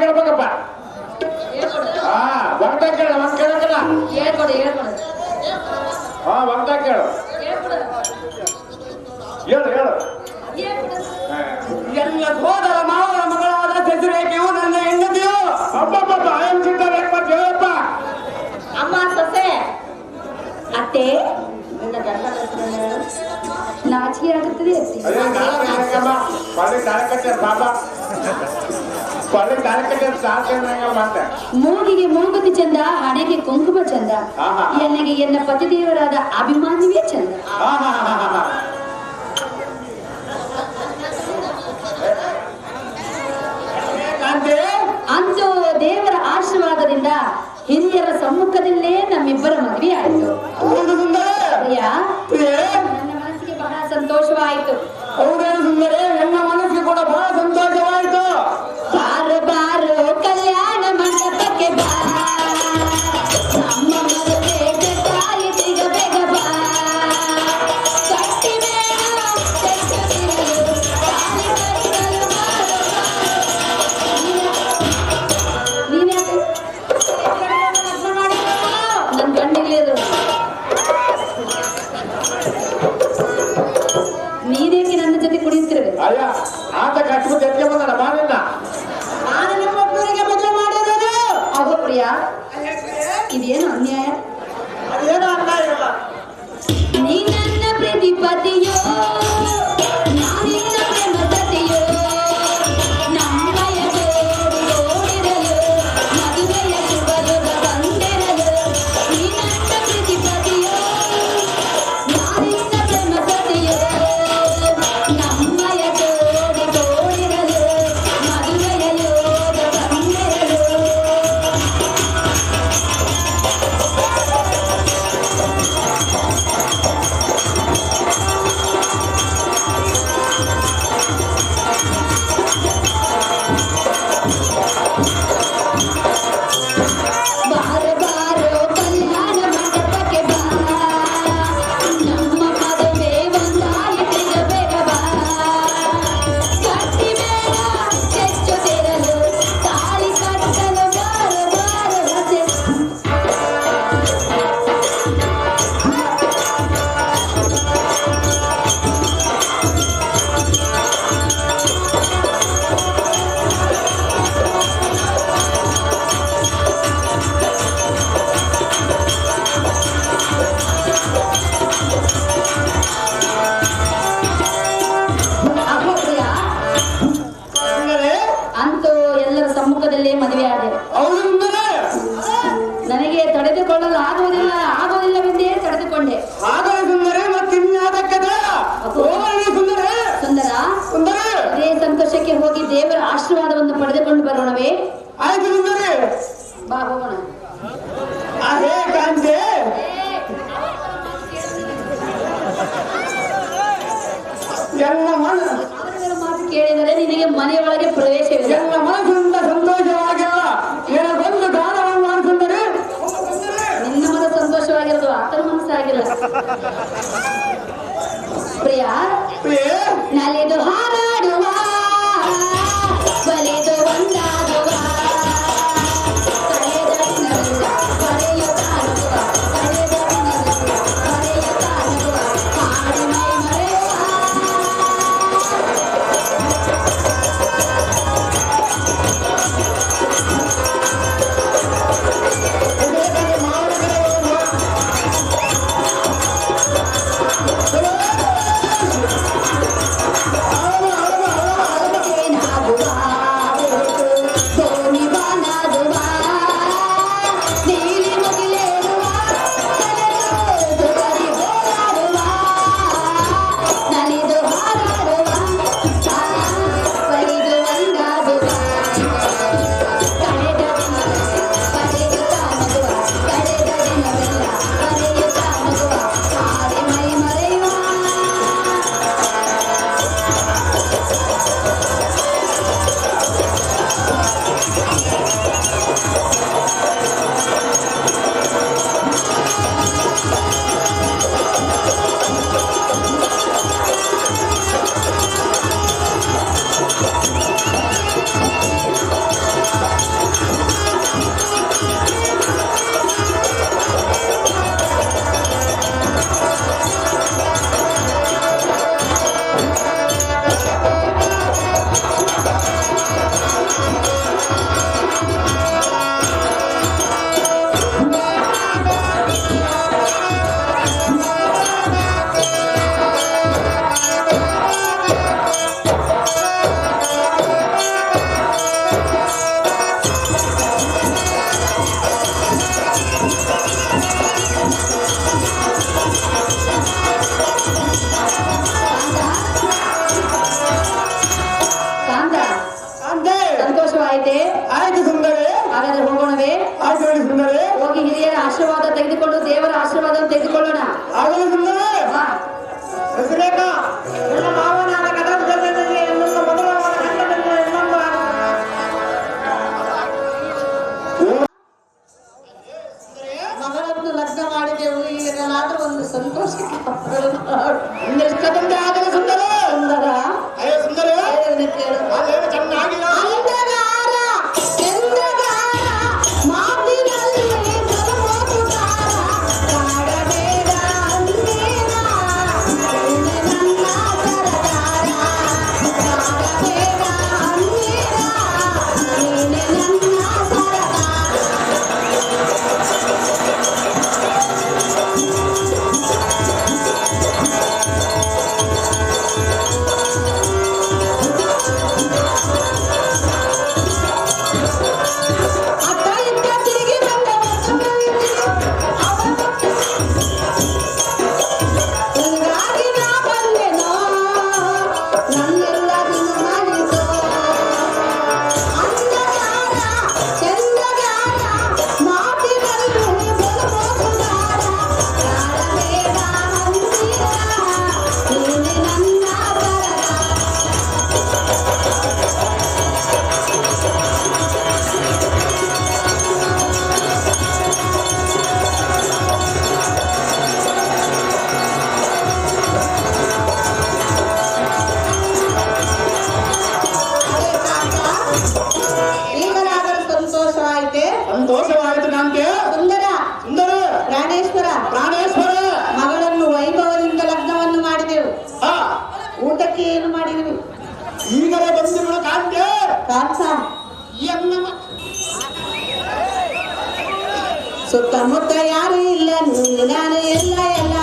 ಕೇಳ್ಬೇಕಪ್ಪ ಭಕ್ತ ಕೇಳ ಒಂದ್ ಕೇಳಕಲ್ಲ ಭಕ್ತ ಕೇಳು ಹೇಳು ಹೇಳು ಎಲ್ಲ ಸೋದರ ಮಾವನ ಮಗಳಾದ ಸಸಿರೇಖೆಯು ನನ್ನ ಹೆಂಡತಿಯು ಅಬ್ಬಬ್ಬ ಆಯಂ ಚಿಂತನೆ ಮತ್ತೆ ಹೇಳಪ್ಪ ಅಮ್ಮ ಸೊಸೆ ಅತ್ತೆ ನಿನ್ನ ಗಂಡ ನಾಚಿಕೆ ಆಗುತ್ತದೆ ಅದೇ ಪಳ್ಳಿ ಕಾರ್ಯಕರ್ತ ಬಾಬಾ ಪಳ್ಳಿ ಕಾರ್ಯಕರ್ತ ಸಾಧ್ಯ ಮತ್ತೆ ಮೂಗಿಗೆ ಮೂಗುತಿ ಚಂದ, ಹಣೆಗೆ ಕುಂಕುಮ ಚಂದ, ಎಣ್ಣೆಗೆ ಎನ್ನ ಪತಿದೇವರಾದ ಅಭಿಮಾನಿವೇ ಚಂದ. ಅಂತೂ ದೇವರ ಆಶೀರ್ವಾದದಿಂದ ಹಿರಿಯರ ಸಮ್ಮುಖದಲ್ಲೇ ನಮ್ಮಿಬ್ಬರ ಮದುವೆ ಆಯಿತು. ನನ್ನ ಮನಸ್ಸಿಗೆ ಬಹಳ ಸಂತೋಷವಾಯಿತು. ಹೌದೇನು ಸುಂದರ, ನನ್ನ ಮನಸ್ಸಿಗೆ ಕೂಡ ಬಹಳ ಸಂತೋಷವಾಯಿತು. ಬಾರು ಬಾರು ಕಲ್ಯಾಣ ಮಂಟಪಕ್ಕೆ ಬಾ, ನಮ್ಮ ಮದುವೆಗೆ ತಾಯಿತಿಗ ಬೇಗ ಬಾ, ಕಟ್ಟಿ ಬೇಡ ನನ್ ಗಂಡಿರ್ಲಿದ್ರು. ನೀನೇಕೆ ನನ್ನ ಜೊತೆ ಕುಡಿಯುತ್ತಿರುವೆ? ಅಯ್ಯ ಆತ ಕಟ್ಬಿಟ್ಟು ಎತ್ಕೆ ಬಂದ ಬಾನಿಂದ ಮದುವೆ ಆದೆ. ಹೌದು ಸುಂದರಿ. ನನಗೆ ತಡೆದುಕೊಳ್ಳಲು ಆಗುವುದಿಲ್ಲವೆಂದೇ ತಡೆದುಕೊಂಡೆ. ಹಾಗಾದ್ರೆ ಸುಂದರಿ ಮತ್ತಿನ್ಯಾದಕ್ಕದ ಸುಂದರಿ. ಸುಂದರ, ಸುಂದರಿ, ಅದೇ ಸಂತೋಷಕ್ಕೆ ಹೋಗಿ ದೇವರ ಆಶೀರ್ವಾದವನ್ನು ಪಡೆದುಕೊಂಡು ಬರೋಣವೇ? ಆಯ್ತು ಸುಂದರಿ, ಬಾ ಹೋಗೋಣ. ಅದೇ ಕಾಂತೆ ಎಲ್ಲ ಅವರ ಮಾತು ಕೇಳಿದರೆ ನಿನಗೆ ಮನೆಯೊಳಗೆ ಪ್ರವೇಶವಿಲ್ಲ. ಎಲ್ಲ ಮನಸ್ಸಿನಿಂದ ಸಂತೋಷವಾಗಿಲ್ಲ. ಏನಕ್ಕೊಂದು ಗಾನವನ್ನು ಮಾಡಿಸುಂದರೆ ನಿನ್ನ ಮನ ಸಂತೋಷವಾಗಿರೋದು ಆತನ ಮನಸ್ಸಾಗಿಲ್ಲ. ಪ್ರಿಯ, ನಲಿದು ಹಾರಾಡುವ ಬಲಿದು ಒಂದಾಗುವ ಸಂತೋಷವಾಯಿತೆ? ಆಯ್ತು ಸುಂದರಿ. ಹಾಗಾದ್ರೆ ಹೋಗೋಣವೇ? ಆಯ್ತು ಸುಂದರಿ. ಹೋಗಿ ಹಿರಿಯರ ಆಶೀರ್ವಾದ ತೆಗೆದುಕೊಂಡು ದೇವರ ಆಶೀರ್ವಾದ ತೆಗೆದುಕೊಳ್ಳೋಣ. ಆಗಲಿ ಸುಂದರಿ. ಬಾ. ನನ್ನ ಮಾವನಾದ ಕಥಾದಲ್ಲಿ ಇನ್ನೊಂದು ಮೊದಲವಾದ ಗಂಡನನ್ನು ಇನ್ನೊಂದು ಮಗಳನ್ನು ಲಗ್ನ ಮಾಡಿದೆವು. ಈಗಲಾದ್ರೂ ಒಂದು ಸಂತೋಷಕ್ಕೆ ಇಷ್ಟದಂತೆ ಆಗಲಿ ಸುಂದರಿ. ಸುಂದರ, ಅಯ್ಯೋ ಸುಂದರಿ, ಕೇಳು. ಅದೇನು ಚೆನ್ನಾಗಿಲ್ಲ. ಸಂತೋಷವಾಯಿತು ನಮ್ಗೆ. ಸುಂದರ, ಸುಂದರ, ಪ್ರಾಣೇಶ್ವರ, ಪ್ರಾಣೇಶ್ವರ, ಮಗಳನ್ನು ವೈಭವದಿಂದ ಲಗ್ನವನ್ನು ಮಾಡಿದೆವು. ಹಾ, ಊಟಕ್ಕೆ ಏನು ಮಾಡಿದೆವು? ಈಗಲೇ ಬಂದು ಕಾಂತೆ ಕಾಂಸ ಎನ್ನ ಸುತ್ತಮುತ್ತ ಯಾರು ಇಲ್ಲ, ನಾನು ಎಲ್ಲ ಎಲ್ಲ